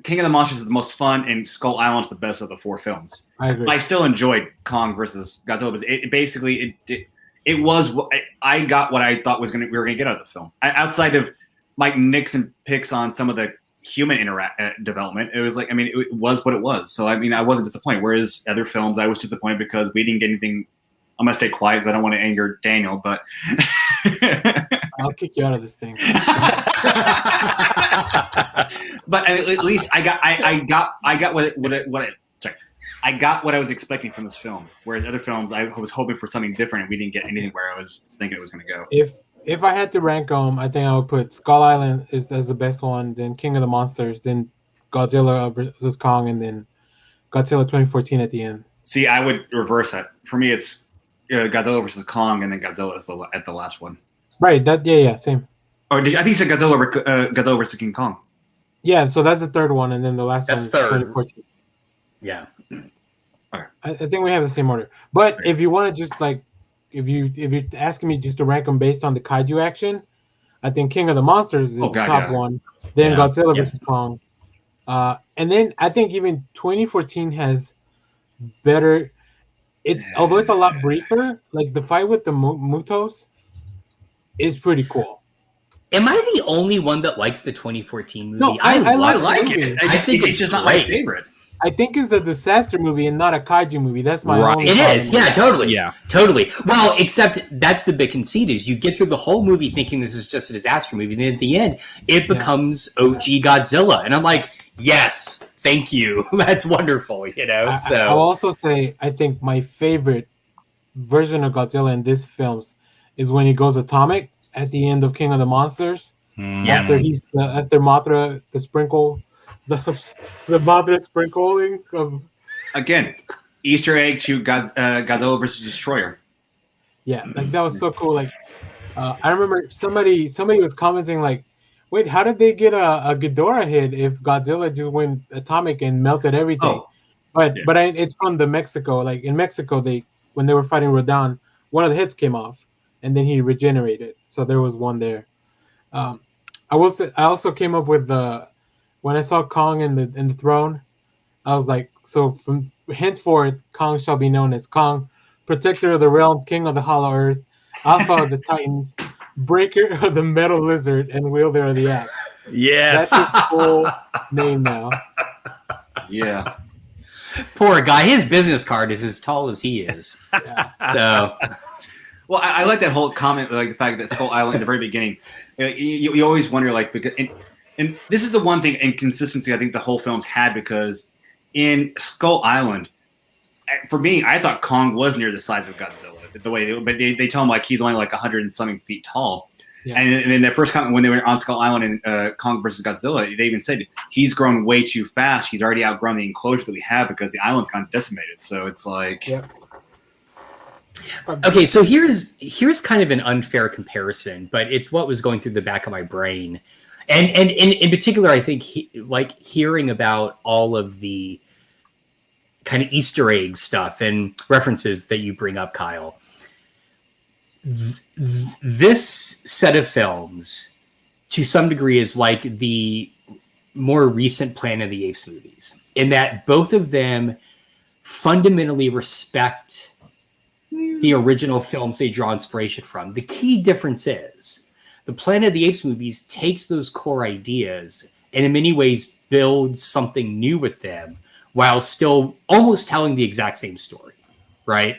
King of the Monsters is the most fun, and Skull Island's the best of the four films. I agree. I still enjoyed Kong versus Godzilla, but it was. I got what I thought we were gonna get out of the film. Outside of Mike Nixon picks on some of the human development, it was it was what it was. So I wasn't disappointed. Whereas other films, I was disappointed because we didn't get anything. I'm gonna stay quiet because I don't want to anger Daniel, but I'll kick you out of this thing. But at least I got what I was expecting from this film. Whereas other films, I was hoping for something different, and we didn't get anything where I was thinking it was going to go. If I had to rank them, I think I would put Skull Island as the best one, then King of the Monsters, then Godzilla vs. Kong, and then Godzilla 2014 at the end. See, I would reverse that. For me, it's Godzilla vs. Kong, and then Godzilla is at the last one. Right. Same. Or I think you said Godzilla vs. King Kong. Yeah, so that's the third one, and then the last one is third. 2014. Yeah. Okay. I think we have the same order. But if you want to just like, if you're asking me just to rank them based on the kaiju action, I think King of the Monsters is the top one. Then Godzilla vs Kong, and then I think even 2014 has better. Although it's a lot briefer. Like the fight with the Mutos is pretty cool. Am I the only one that likes the 2014 movie? No, I like it. I think it's just not my favorite. I think it's a disaster movie and not a kaiju movie. That's my only It problem. is, yeah, totally. Yeah. Totally. Well, except that's the big conceit is you get through the whole movie thinking this is just a disaster movie, and then at the end, it becomes OG Godzilla. And I'm like, yes, thank you. That's wonderful, you know? I'll also say I think my favorite version of Godzilla in this films is when he goes atomic at the end of King of the Monsters. After Mothra, the sprinkle, the Mothra sprinkling of again, Easter egg to Godzilla versus Destroyer. Yeah, like that was so cool. Like I remember somebody was commenting like, "Wait, how did they get a Ghidorah hit if Godzilla just went atomic and melted everything?" It's from the Mexico. Like in Mexico, when they were fighting Rodan, one of the hits came off, and then he regenerated. So there was one there. I also came up with when I saw Kong in the throne, I was like, so from henceforth, Kong shall be known as Kong, protector of the realm, king of the hollow earth, alpha of the titans, breaker of the metal lizard, and wielder of the axe. Yes, that's his full name now. Yeah. Poor guy. His business card is as tall as he is. Yeah. So. Well, I like that whole comment, like the fact that Skull Island at the very beginning, you always wonder, like, because and this is the one thing inconsistency I think the whole film's had, because in Skull Island, for me, I thought Kong was near the size of Godzilla. The way, but they tell him like he's only like 100 and something feet tall. Yeah. And then that first comment when they were on Skull Island and Kong versus Godzilla, they even said he's grown way too fast. He's already outgrown the enclosure that we have because the island's kind of decimated. So it's like. Yeah. Okay, so here's kind of an unfair comparison, but it's what was going through the back of my brain, and in particular, I think like hearing about all of the kind of Easter egg stuff and references that you bring up, Kyle. This set of films, to some degree, is like the more recent Planet of the Apes movies, in that both of them fundamentally respect the original films they draw inspiration from. The key difference is the Planet of the Apes movies takes those core ideas and in many ways builds something new with them while still almost telling the exact same story, right?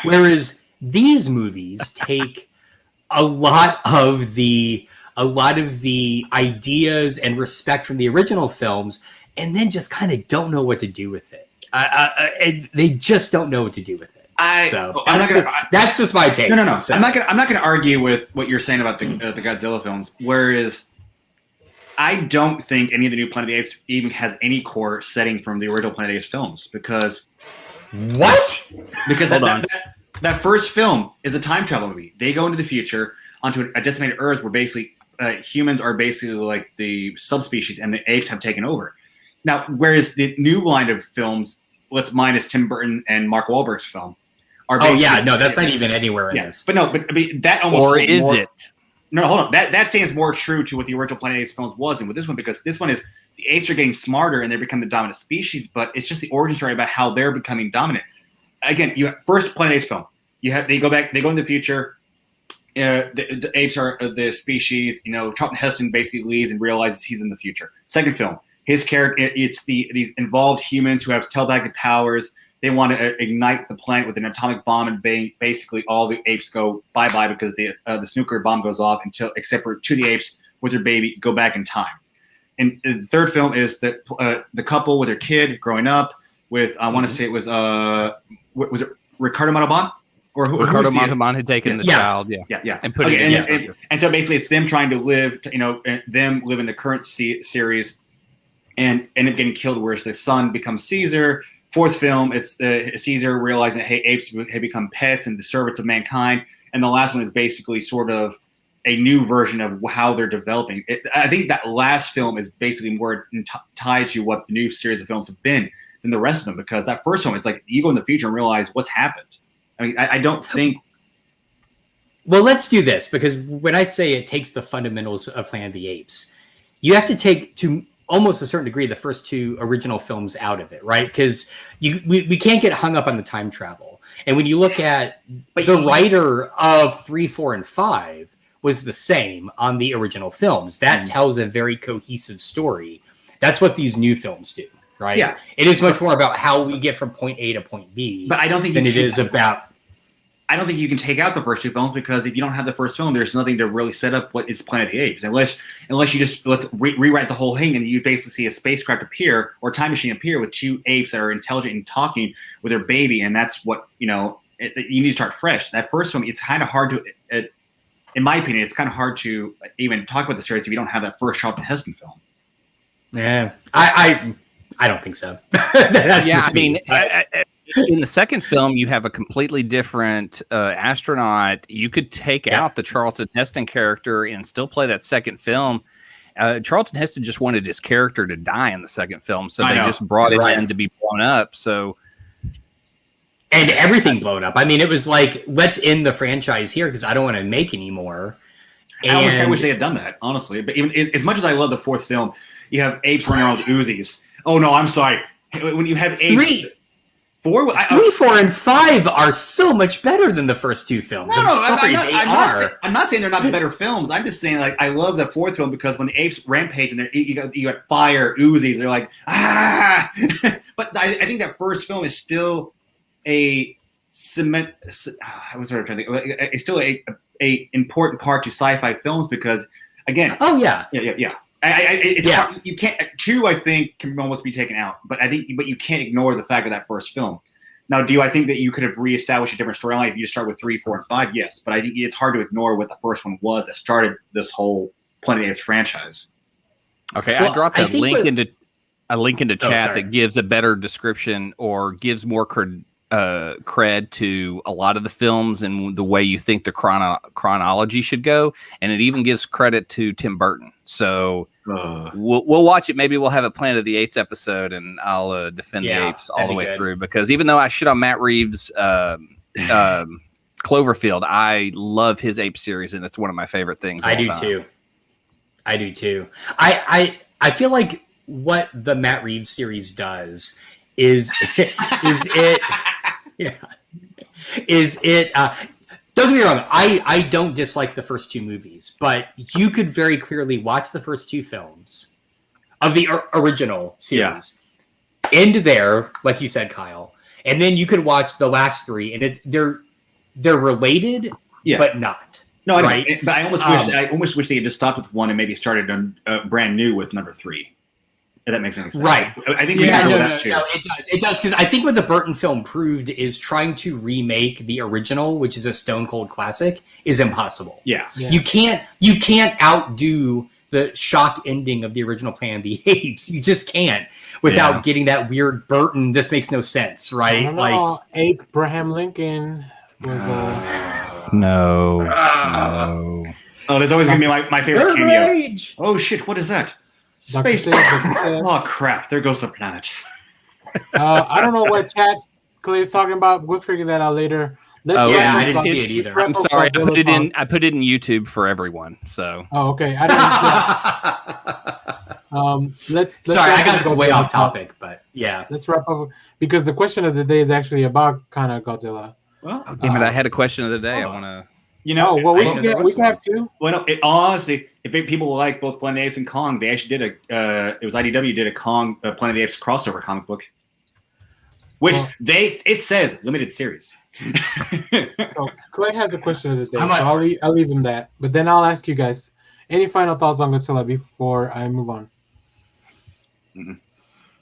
Whereas these movies take a lot of the ideas and respect from the original films and then just kind of don't know what to do with it. They just don't know what to do with it. That's just my take. No. So. I'm not gonna argue with what you're saying about the Godzilla films. Whereas I don't think any of the new Planet of the Apes even has any core setting from the original Planet of the Apes films because that first film is a time travel movie. They go into the future onto a decimated Earth where basically humans are basically like the subspecies and the apes have taken over. Now, whereas the new line of films, let's minus Tim Burton and Mark Wahlberg's film. That's not even anywhere in this. But that almost. Or is it? No, hold on. That stands more true to what the original Planet of the Apes films was, and with this one, because this one is the apes are getting smarter and they become the dominant species, but it's just the origin story about how they're becoming dominant. Again, first Planet of the Apes film. They go into the future. The apes are the species. Charlton Heston basically leaves and realizes he's in the future. Second film, his character. It's these involved humans who have telepathic powers. They want to ignite the planet with an atomic bomb, and basically all the apes go bye-bye because this nuclear bomb goes off except for two of the apes with their baby go back in time. And the third film is the couple with their kid growing up with, I want to say it was it Ricardo Montalban? Ricardo Montalban had taken the child, and put it in. And so basically it's them trying to live, them live in the current series and end up getting killed, whereas the son becomes Caesar. Fourth film, it's Caesar realizing that, hey, apes have become pets and the servants of mankind. And the last one is basically sort of a new version of how they're developing. I think that last film is basically more tied to what the new series of films have been. than the rest of them, because that first one, it's like you go in the future and realize what's happened. I mean, I don't think. Well, let's do this, because when I say it takes the fundamentals of Planet of the Apes, you have to take, to almost a certain degree, the first two original films out of it, right? Because we can't get hung up on the time travel. And when you look at the writer of 3, 4, and 5 was the same on the original films. That tells a very cohesive story. That's what these new films do, right? Yeah. It is much more about how we get from point A to point B. But I don't think than it is about. I don't think you can take out the first two films, because if you don't have the first film, there's nothing to really set up what is Planet of the Apes. Unless you just rewrite the whole thing, and you basically see a spacecraft appear or a time machine appear with two apes that are intelligent and talking with their baby, and that's what you need to start fresh. That first film, it's kind of hard to, in my opinion, it's kind of hard to even talk about the series if you don't have that first Charlton Heston film. Yeah, I don't think so. That's in the second film, you have a completely different astronaut. You could take out the Charlton Heston character and still play that second film. Charlton Heston just wanted his character to die in the second film, so they just brought it in to be blown up. So, and everything blown up. I mean, it was like, let's end the franchise here because I don't want to make any more. I wish they had done that, honestly. But even as much as I love the fourth film, you have apes running around with Uzis. Oh no, I'm sorry. When you have apes. 3, 4, and 5 are so much better than the first two films. I'm not saying they're not better films. I'm just saying, like, I love the fourth film because when the apes rampage and you got fire, Uzis, they're like, ah. But I think that first film is still a cement. I was sort of trying to think. It's still a important part to sci-fi films because, again. Oh yeah. Yeah. Hard. You can't. 2, I think, can almost be taken out, but you can't ignore the fact of that first film. Now, I think that you could have reestablished a different storyline if you start with 3, 4, and 5? Yes, but I think it's hard to ignore what the first one was that started this whole Planet of the Apes franchise. Okay, well, I dropped a link into chat that gives a better description or gives more cred to a lot of the films and the way you think the chronology should go, and it even gives credit to Tim Burton. So we'll watch it. Maybe we'll have a Planet of the Apes episode, and I'll defend the apes all the way through. Because even though I shit on Matt Reeves' Cloverfield, I love his ape series, and it's one of my favorite things. I do too. I feel like what the Matt Reeves series does is don't get me wrong, I don't dislike the first two movies, but you could very clearly watch the first two films of the original series, end there, like you said, Kyle, and then you could watch the last 3, and they're related, but not. No, right? But I almost wish they had just stopped with 1 and maybe started brand new with number 3. If that makes any sense. Right. I think we can go that too. No, it does. Because I think what the Burton film proved is trying to remake the original, which is a stone cold classic, is impossible. Yeah. You can't outdo the shock ending of the original Planet of the Apes. You just can't without getting that weird Burton, this makes no sense, right? I don't know. Abraham Lincoln was No. Oh, there's always going to be my favorite cameo. Rage. Oh, shit. What is that? Space. Oh, crap. There goes the planet. I don't know what chat Clay is talking about. We'll figure that out later. I didn't see it either. I'm sorry. I put it in YouTube for everyone. So. Oh, okay. I didn't. Let's sorry, I got this way off topic, but yeah. Let's wrap up because the question of the day is actually about kind of Godzilla. Well, damn it! I had a question of the day. I want to. You know, we can have 2. Well, no, honestly, if people like both Planet of the Apes and Kong, they actually did it was IDW did a Kong Planet of the Apes crossover comic book, which it says limited series. So Clay has a question of the day, so I'll leave him that. But then I'll ask you guys any final thoughts on Godzilla before I move on. Mm-hmm.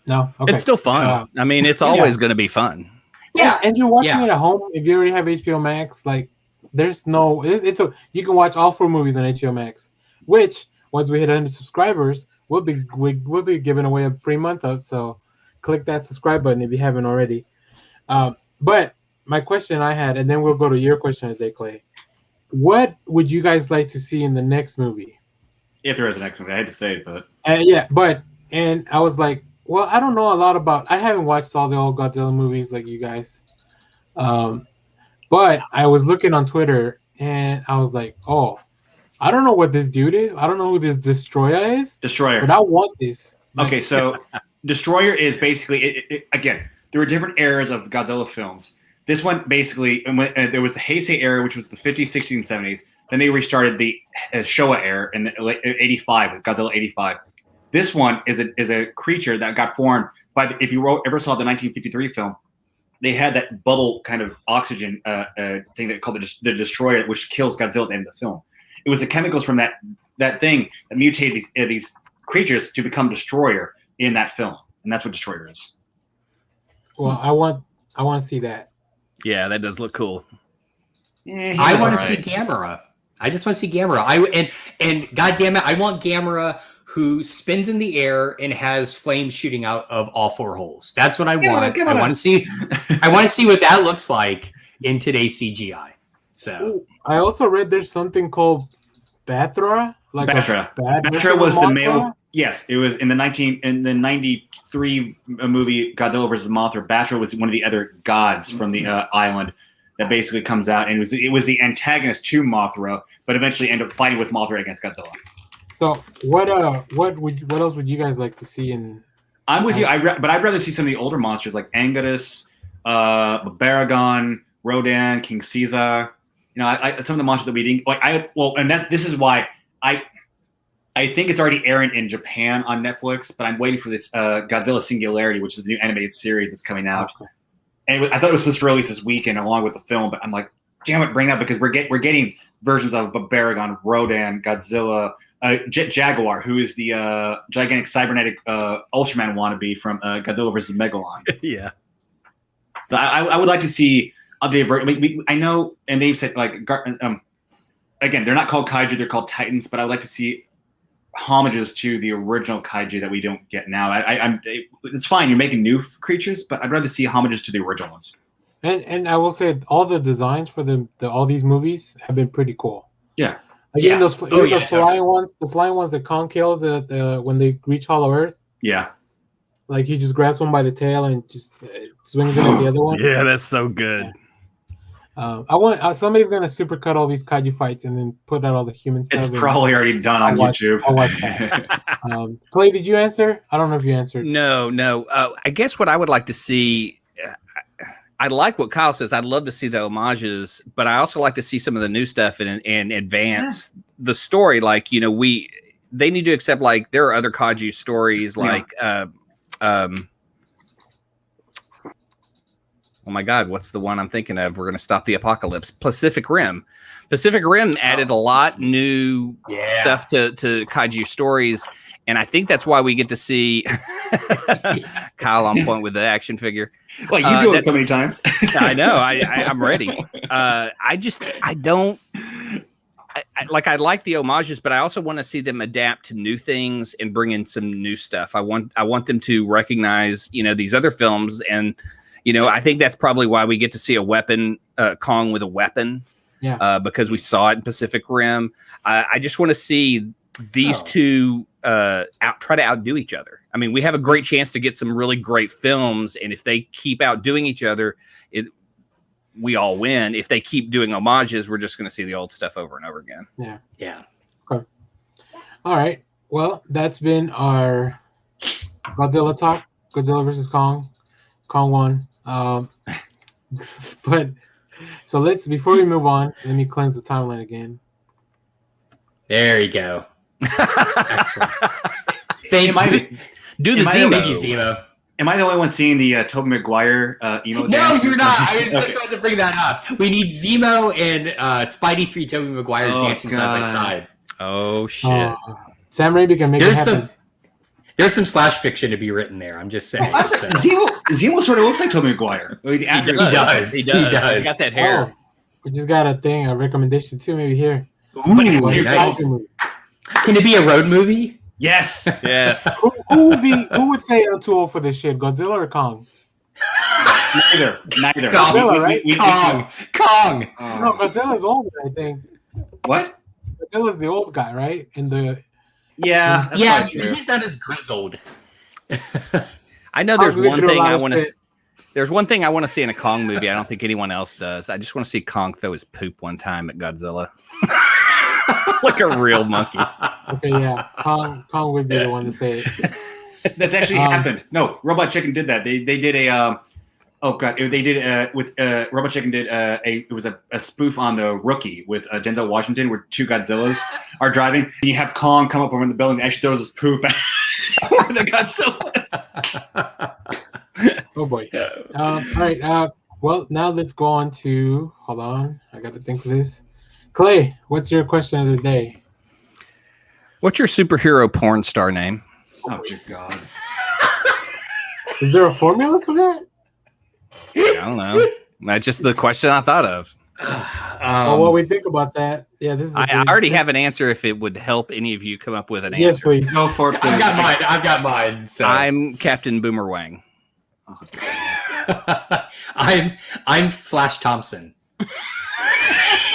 No, okay. It's still fun. I mean, it's always going to be fun. Yeah, and you're watching it at home. If you already have HBO Max, like. There's no, you can watch all 4 movies on HBO Max, which once we hit 100 subscribers, we'll be giving away a free month of. So, click that subscribe button if you haven't already. But my question I had, and then we'll go to your question today, Clay. What would you guys like to see in the next movie? If there is a next movie, I had to say it, but and I was like, well, I don't know a lot about. I haven't watched all the old Godzilla movies like you guys, but I was looking on Twitter and I was like, oh, I don't know what this dude is. I don't know who this Destroyer is. Destroyer. But I want this. Okay, so Destroyer is basically again. There were different eras of Godzilla films. This one basically, there was the Heisei era, which was the 50s, 60s, and 70s. Then they restarted the Showa era in the 85 with Godzilla 85. This one is a creature that got formed by if you ever saw the 1953 film, they had that bubble kind of oxygen thing that called the Destroyer, which kills Godzilla at the end of the film. It was the chemicals from that thing that mutated these creatures to become Destroyer in that film, and that's what Destroyer is. Well, I want to see that. Yeah, that does look cool. I want to see Gamera. I just want to see Gamera. And goddamn it, I want Gamera who spins in the air and has flames shooting out of all four holes. That's what I want. I want to see. I want to see what that looks like in today's CGI. So I also read there's something called Batra. Batra. Batra was the male. Yes, it was in the 93 movie Godzilla vs. Mothra. Batra was one of the other gods from the island that basically comes out, and it was the antagonist to Mothra, but eventually ended up fighting with Mothra against Godzilla. So what else would you guys like to see in? I'm with you, but I'd rather see some of the older monsters like Anguirus, Baragon, Rodan, King Caesar. You know, some of the monsters that we didn't like. This is why I think it's already airing in Japan on Netflix, but I'm waiting for this Godzilla Singularity, which is the new animated series that's coming out. Okay. And I thought it was supposed to release this weekend along with the film, but I'm like, damn it, bring it up because we're getting versions of Baragon, Rodan, Godzilla, Jaguar, who is the gigantic cybernetic Ultraman wannabe from Godzilla vs. Megalon. Yeah. So I would like to see updated version. I know, and they've said like again, they're not called kaiju; they're called titans. But I'd like to see homages to the original kaiju that we don't get now. It's fine. You're making new creatures, but I'd rather see homages to the original ones. And I will say all the designs for all these movies have been pretty cool. Yeah. Again, those flying ones, the flying ones that Kong kills when they reach Hollow Earth. Yeah. Like he just grabs one by the tail and just swings it at the other one. Yeah, that's so good. Yeah. I want somebody's gonna supercut all these kaiju fights and then put out all the human stuff. It's probably already done on YouTube. I'll watch that. Clay, did you answer? I don't know if you answered. No. I guess what I would like to see. I like what Kyle says. I'd love to see the homages, but I also like to see some of the new stuff and advance the story. Like, you know, they need to accept like there are other kaiju stories like oh my God, what's the one I'm thinking of? We're going to stop the apocalypse. Pacific Rim. Pacific Rim added a lot new stuff to kaiju stories. And I think that's why we get to see Kyle on point with the action figure. Well, you do it so many times. I know. I'm ready. I like the homages, but I also want to see them adapt to new things and bring in some new stuff. I want them to recognize, you know, these other films. And, you know, I think that's probably why we get to see a weapon, Kong with a weapon. Yeah. Because we saw it in Pacific Rim. I just want to see these two try to outdo each other. I mean, we have a great chance to get some really great films, and if they keep outdoing each other, we all win. If they keep doing homages, we're just going to see the old stuff over and over again. Yeah. Okay. All right. Well, that's been our Godzilla talk. Godzilla versus Kong. Kong won. But so before we move on, let me cleanse the timeline again. There you go. Excellent. Thank you. Do the Zemo. Thank you, Zemo. Am I the only one seeing the Tobey Maguire emote? No, you're not. I was just about to bring that up. We need Zemo and Spidey 3 Tobey Maguire dancing side by side. Oh, shit. Sam Raimi can make it happen. There's some slash fiction to be written there. I'm just saying. Zemo sort of looks like Tobey Maguire. He does. He's got that hair. We just got a recommendation too, maybe here. Ooh, nice. Can it be a road movie? Yes. Who would say I'm too old for this shit? Godzilla or Kong? Neither. Godzilla, right? Kong. No, Godzilla's older, I think. What? Godzilla's the old guy, right? Yeah. He's not as grizzled. I know there's one thing I want to. There's one thing I want to see in a Kong movie. I don't think anyone else does. I just want to see Kong throw his poop one time at Godzilla, like a real monkey. Okay, yeah, Kong would be the one to say it. That's actually happened. No, Robot Chicken did that. They did a. Oh god, they did with Robot Chicken did it was a spoof on the Rookie with Denzel Washington, where two Godzillas are driving. And you have Kong come up over in the building and actually throws his poop at the Godzillas. Oh boy. All right. Well, now let's go on to. Hold on, I got to think of this. Clay, what's your question of the day? What's your superhero porn star name? Oh dear God. Is there a formula for that? I don't know. That's just the question I thought of. While we think about that, yeah, this is. I already have an answer. If it would help any of you come up with an answer, yes, please. Go for it. I've got mine. So. I'm Captain Boomerang. I'm Flash Thompson.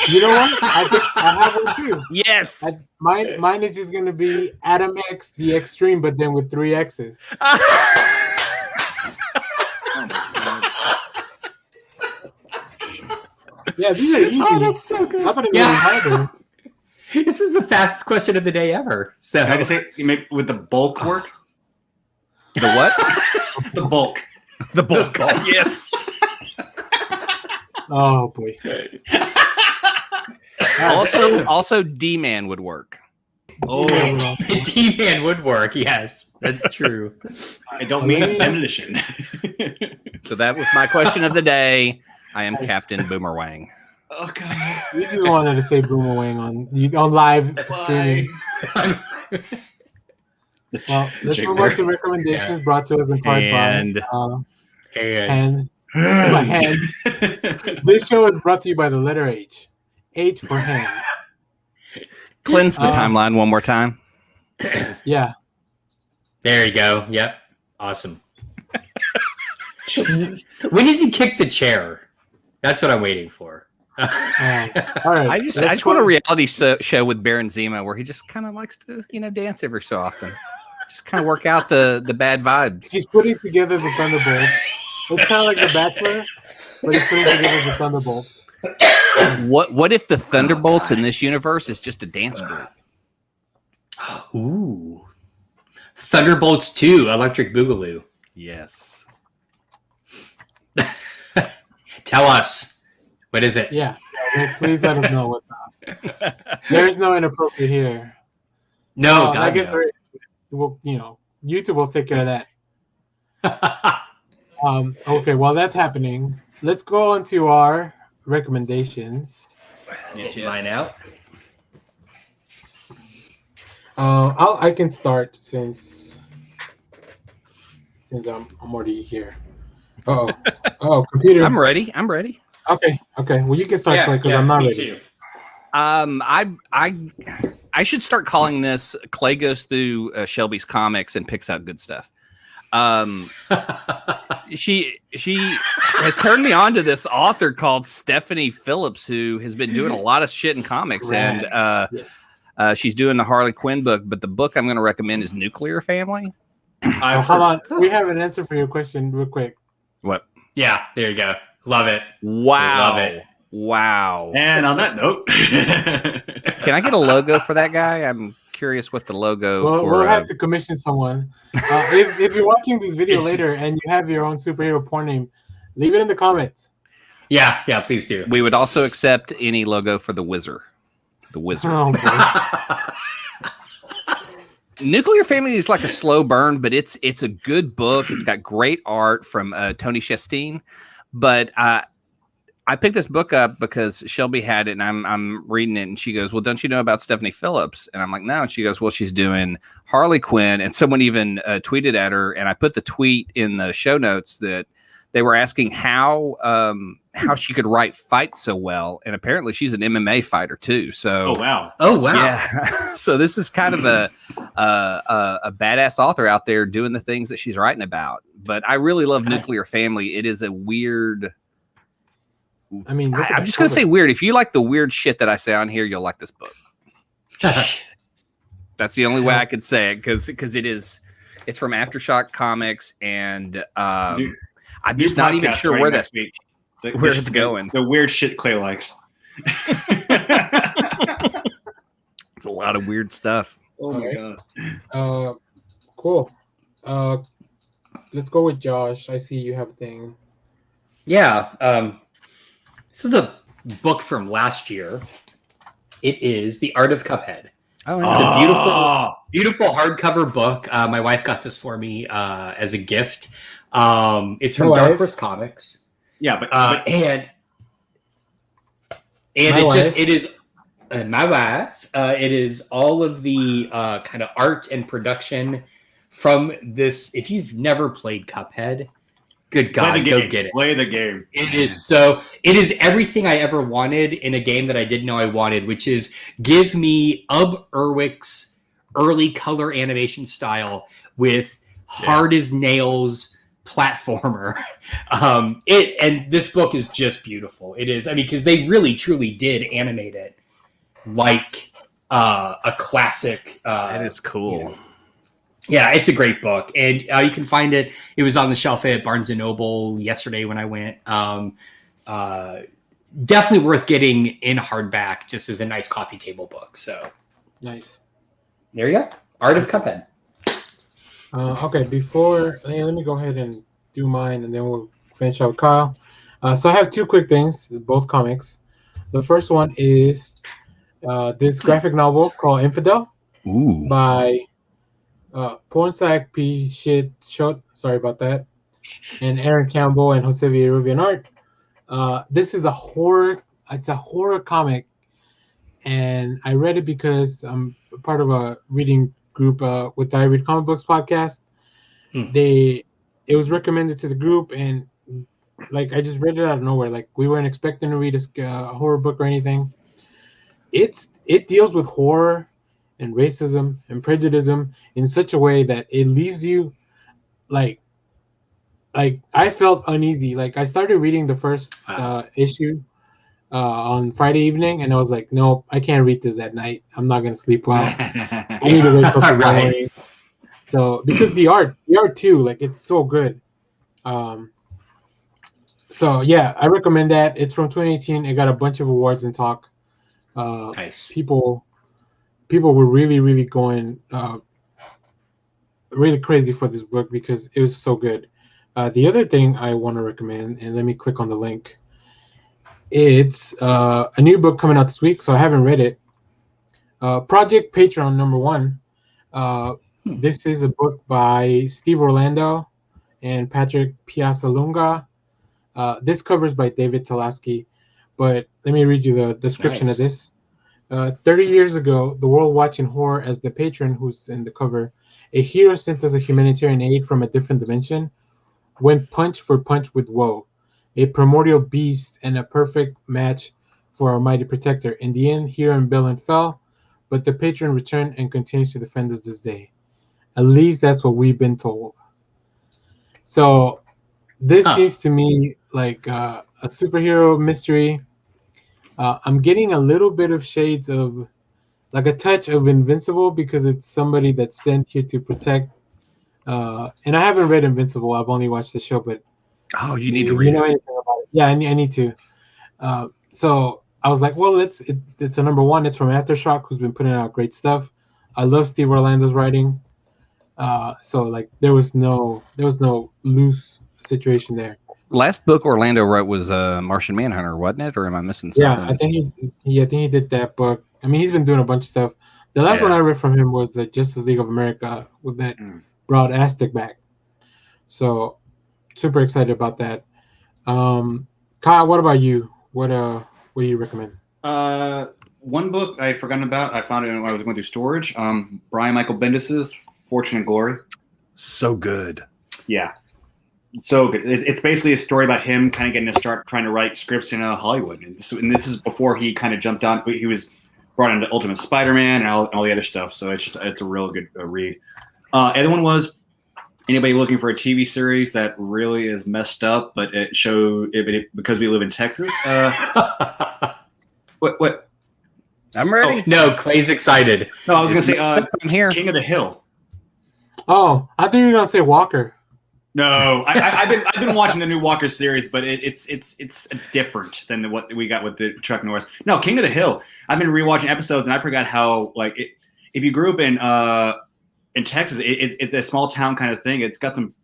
You know what? I think I have one too. Yes. Mine is just gonna be Adam X, the Extreme, but then with 3 X's. Yeah, these are easy. Oh, that's so good. I thought it was harder. This is the fastest question of the day ever. So I just say you make with the bulk work. The what? The bulk. The bulk. Yes. Oh boy. Also, D-Man would work. Oh, D-Man would work. Yes, that's true. I don't mean demolition. So that was my question of the day. I am Captain Boomerang. Oh god! You just wanted to say Boomerang on live streaming. Well, let's move on to recommendations brought to us in part by Hand. This show is brought to you by the letter H. H for hand. Cleanse the timeline one more time. Yeah. There you go. Yep. Awesome. When does he kick the chair? That's what I'm waiting for. All right. I just want a reality show with Baron Zemo where he just kind of likes to, dance every so often. Just kind of work out the bad vibes. He's putting together the Thunderbolts. It's kind of like The Bachelor, but he's putting together the Thunderbolts. What if the Thunderbolts in this universe is just a dance group? Ooh. Thunderbolts 2, Electric Boogaloo. Yes. Tell us. What is it? Yeah. Please let us know what's up. There's no inappropriate here. No, I guess YouTube will take care of that. Okay, while that's happening, let's go on to our recommendations. Yes. Mine out. I can start since I'm already here. Oh, computer. I'm ready. Okay. Well, you can start because I'm not ready. Too. I should start calling this Clay goes through Shelby's comics and picks out good stuff. She has turned me on to this author called Stephanie Phillips, who has been doing a lot of shit in comics, and she's doing the Harley Quinn book. But the book I'm going to recommend is Nuclear Family. Hold on, we have an answer for your question, real quick. What? Yeah, there you go. Love it. Wow. Love it. Wow. And on that note, can I get a logo for that guy? I'm curious what the logo for. We'll have to commission someone. If you're watching this video later and you have your own superhero porn name, leave it in the comments. Yeah, please do. We would also accept any logo for the Wizard. The Wizard. Oh, Nuclear Family is like a slow burn, but it's a good book. It's got great art from Tony Chastain. But I picked this book up because Shelby had it, and I'm reading it, and she goes, "Well, don't you know about Stephanie Phillips?" And I'm like, "No." And she goes, "Well, she's doing Harley Quinn." And someone even tweeted at her, and I put the tweet in the show notes that they were asking how she could write fights so well, and apparently she's an MMA fighter too. So, oh wow, yeah. So this is kind of a badass author out there doing the things that she's writing about. But I really love Nuclear Family. It is a weird. I mean, I'm just going to say weird. If you like the weird shit that I say on here, you'll like this book. That's the only way I could say it because it is It's from Aftershock Comics, and I'm New just not even podcast sure starting where next week. it's going. The weird shit Clay likes. It's a lot of weird stuff. Oh my god. Cool. Let's go with Josh. I see you have a thing. Yeah. This is a book from last year. It is The Art of Cuphead. Oh, it's a beautiful hardcover book. My wife got this for me as a gift. It's from Dark Horse Comics. Yeah, but and it is my wife. It is all of the kind of art and production from this. If you've never played Cuphead, good God, go get it. Play the game. It is everything I ever wanted in a game that I didn't know I wanted, which is give me Ub Iwerks early color animation style with hard as nails platformer. And this book is just beautiful. It is, because they really truly did animate it like a classic. That is cool. Yeah, it's a great book, and you can find it. It was on the shelf at Barnes & Noble yesterday when I went. Definitely worth getting in hardback, just as a nice coffee table book. So nice. There you go. Art of Cuphead. Okay, let me go ahead and do mine, and then we'll finish out with Kyle. So I have two quick things, both comics. The first one is this graphic novel called Infidel by Pornsack P. Shot, sorry about that, and Aaron Campbell and Jose Villarrubian art. This is a horror comic, and I read it because I'm part of a reading group with I Read Comic Books podcast. It was recommended to the group, and I just read it out of nowhere. We weren't expecting to read a horror book or anything. It deals with horror and racism and prejudice in such a way that it leaves you I felt uneasy. I started reading the first issue on Friday evening, and I was like, nope, I can't read this at night. I'm not gonna sleep well. I need to wait till tomorrow morning. So because the art too, it's so good. So yeah, I recommend that. It's from 2018. It got a bunch of awards and talk. Nice. People were really, really going really crazy for this book because it was so good. The other thing I want to recommend, and let me click on the link. It's a new book coming out this week, so I haven't read it. Project Patreon #1. This is a book by Steve Orlando and Patrick Piazzalunga. This cover is by David Talaski, but let me read you the description of this. 30 years ago, the world watched in horror as the patron, who's in the cover, a hero sent as a humanitarian aid from a different dimension, went punch for punch with woe, a primordial beast and a perfect match for our mighty protector. In the end, hero and villain fell, but the patron returned and continues to defend us this day. At least that's what we've been told. So this seems to me like a superhero mystery. I'm getting a little bit of shades of a touch of Invincible because it's somebody that's sent here to protect. And I haven't read Invincible. I've only watched the show, but you need to read it. Anything about it? Yeah, I need to. So I was like, well, it's a #1. It's from Aftershock, who's been putting out great stuff. I love Steve Orlando's writing. So there was no loose situation there. Last book Orlando wrote was Martian Manhunter, wasn't it? Or am I missing something? Yeah, I think he did that book. He's been doing a bunch of stuff. The last one I read from him was the Justice League of America with that broad Aztec back. So super excited about that. Kyle, what about you? What do you recommend? One book I forgotten about. I found it when I was going through storage. Brian Michael Bendis's Fortune and Glory. So good. Yeah. So good. It's basically a story about him kind of getting to start trying to write scripts in Hollywood. And this is before he kind of jumped on. He was brought into Ultimate Spider-Man and all the other stuff. So it's a real good read. Other one was anybody looking for a TV series that really is messed up, but because we live in Texas. What? I'm ready. No, Clay's excited. No, I was going to say I'm here. King of the Hill. Oh, I thought you were gonna say Walker. No, I've been watching the new Walker series, but it's different than what we got with the Chuck Norris. No, King of the Hill. I've been rewatching episodes, and I forgot how if you grew up in Texas, it's a small town kind of thing. It's got some.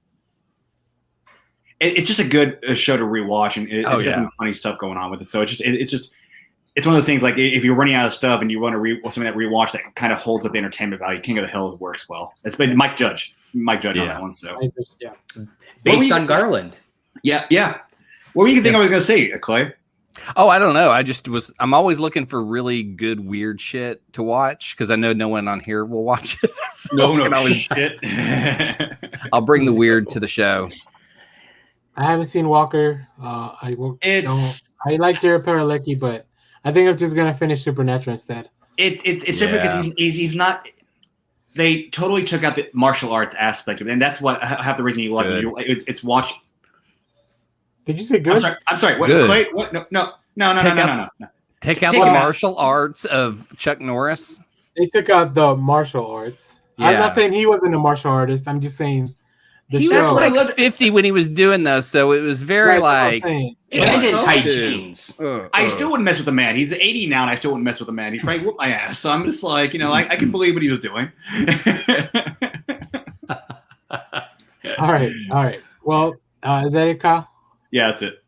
It's just a good show to rewatch, and it's got some funny stuff going on with it. So it's one of those things like if you're running out of stuff and you want to something that rewatch that kind of holds up the entertainment value, King of the Hill works well. It's been Mike Judge on that one. So based on Garland. Yeah. What were you think I was going to say, Clay? Oh, I don't know. I'm always looking for really good weird shit to watch because I know no one on here will watch it. So shit. I'll bring the weird to the show. I haven't seen Walker. I like Jared Padalecki, but I think I'm just gonna finish Supernatural instead. It's because he's not. They totally took out the martial arts aspect of it, and that's what half the reason you love it. It's watch. Did you say good? I'm sorry. What? Clay, what? No. Take out the martial arts of Chuck Norris. They took out the martial arts. Yeah. I'm not saying he wasn't a martial artist. I'm just saying. He was like 50 when he was doing those, so it was very and in tight jeans. I still wouldn't mess with the man. He's 80 now, and I still wouldn't mess with the man. He probably whooped my ass. So I'm just like, I can believe what he was doing. All right. Well, is that it, Kyle? Yeah, that's it.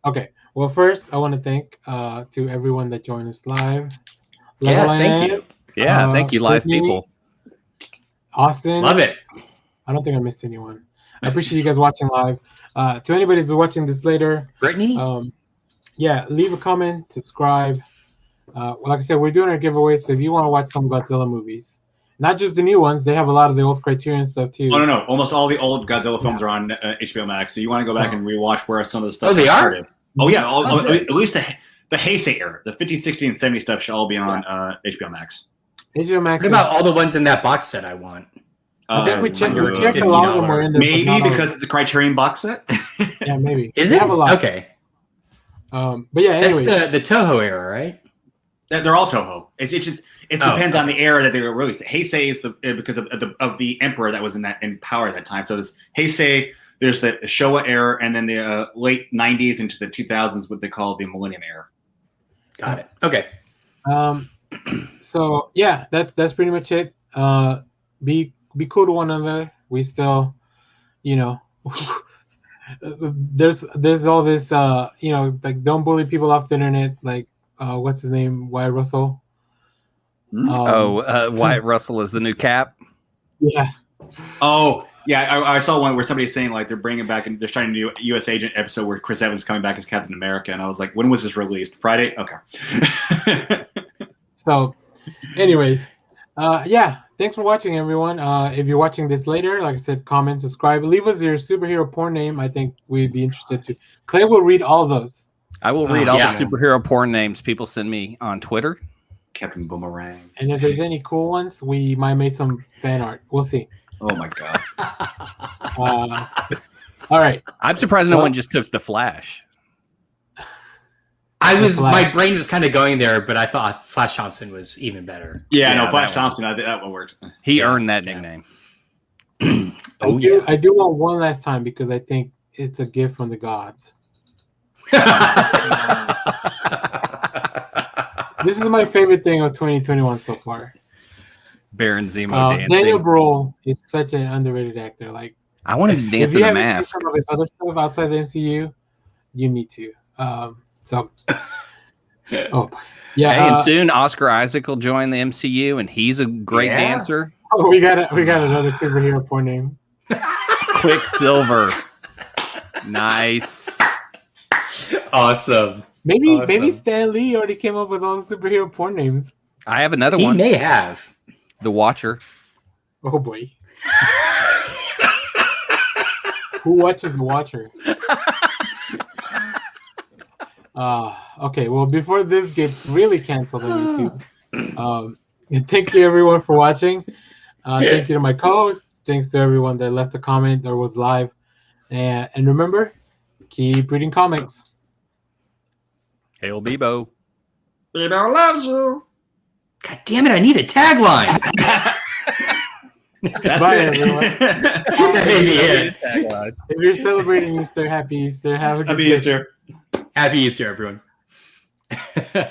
Okay. Well, first, I want to thank to everyone that joined us live. Yes, thank you. Yeah, thank you, live people. Austin. Love it. I don't think I missed anyone. I appreciate you guys watching live. To anybody who's watching this later, Brittany, leave a comment, subscribe. Like I said, we're doing our giveaway, so if you want to watch some Godzilla movies, not just the new ones, they have a lot of the old Criterion stuff too. Oh no, almost all the old Godzilla films are on HBO Max. So you want to go back and rewatch where some of the stuff. Oh, they are. Oh yeah, at least the Heisei era, the 50s, 60s, and 70s stuff should all be on HBO Max. HBO Max. What about all the ones in that box set I want? I think we checked a lot of them were in there. Maybe because it's a Criterion box set. Yeah, maybe. Is it? Okay. But yeah, anyway. That's the Toho era, right? They're all Toho. It depends on the era that they were released. Heisei is because of the emperor that was in power at that time. So there's Heisei, there's the Showa era, and then the late 90s into the 2000s, what they call the Millennium era. Got it. Okay. So yeah, that's pretty much it. Be cool to one another. We still, there's all this, like don't bully people off the internet. Like, what's his name? Wyatt Russell. Wyatt Russell is the new Cap. Yeah. Oh yeah, I saw one where somebody's saying like they're bringing back and they're trying to do a U.S. Agent episode where Chris Evans is coming back as Captain America, and I was like, when was this released? Friday? Okay. So, anyways, thanks for watching, everyone. If you're watching this later, like I said, comment, subscribe, leave us your superhero porn name. I think we'd be interested to. Clay will read all those. I will read all the superhero porn names people send me on Twitter. Captain Boomerang. And if there's any cool ones, we might make some fan art. We'll see. Oh my god. All right. I'm surprised no one just took the Flash. My brain was kind of going there, but I thought Flash Thompson was even better. Yeah, Flash Thompson. I think that one works. He earned that nickname. I do want one last time because I think it's a gift from the gods. This is my favorite thing of 2021 so far. Baron Zemo dancing. Daniel Brühl is such an underrated actor. Like, I wanted to dance in a mask. Some of his other stuff outside the MCU, you need to. And soon Oscar Isaac will join the MCU, and he's a great dancer. Oh, we got another superhero porn name. Quicksilver. Nice. Awesome. Maybe Stan Lee already came up with all the superhero porn names. I have another one. He may have. The Watcher. Oh boy. Who watches The Watcher? Okay, well, before this gets really canceled on YouTube, thank you everyone for watching. Thank you to my co-host. Thanks to everyone that left a comment or was live. And remember, keep reading comics. Hail Bebo. Bebo loves you. God damn it, I need a tagline. Bye, everyone. That may be it. If you're celebrating Easter, happy Easter. Have a good Happy day. Easter. Happy Easter, everyone.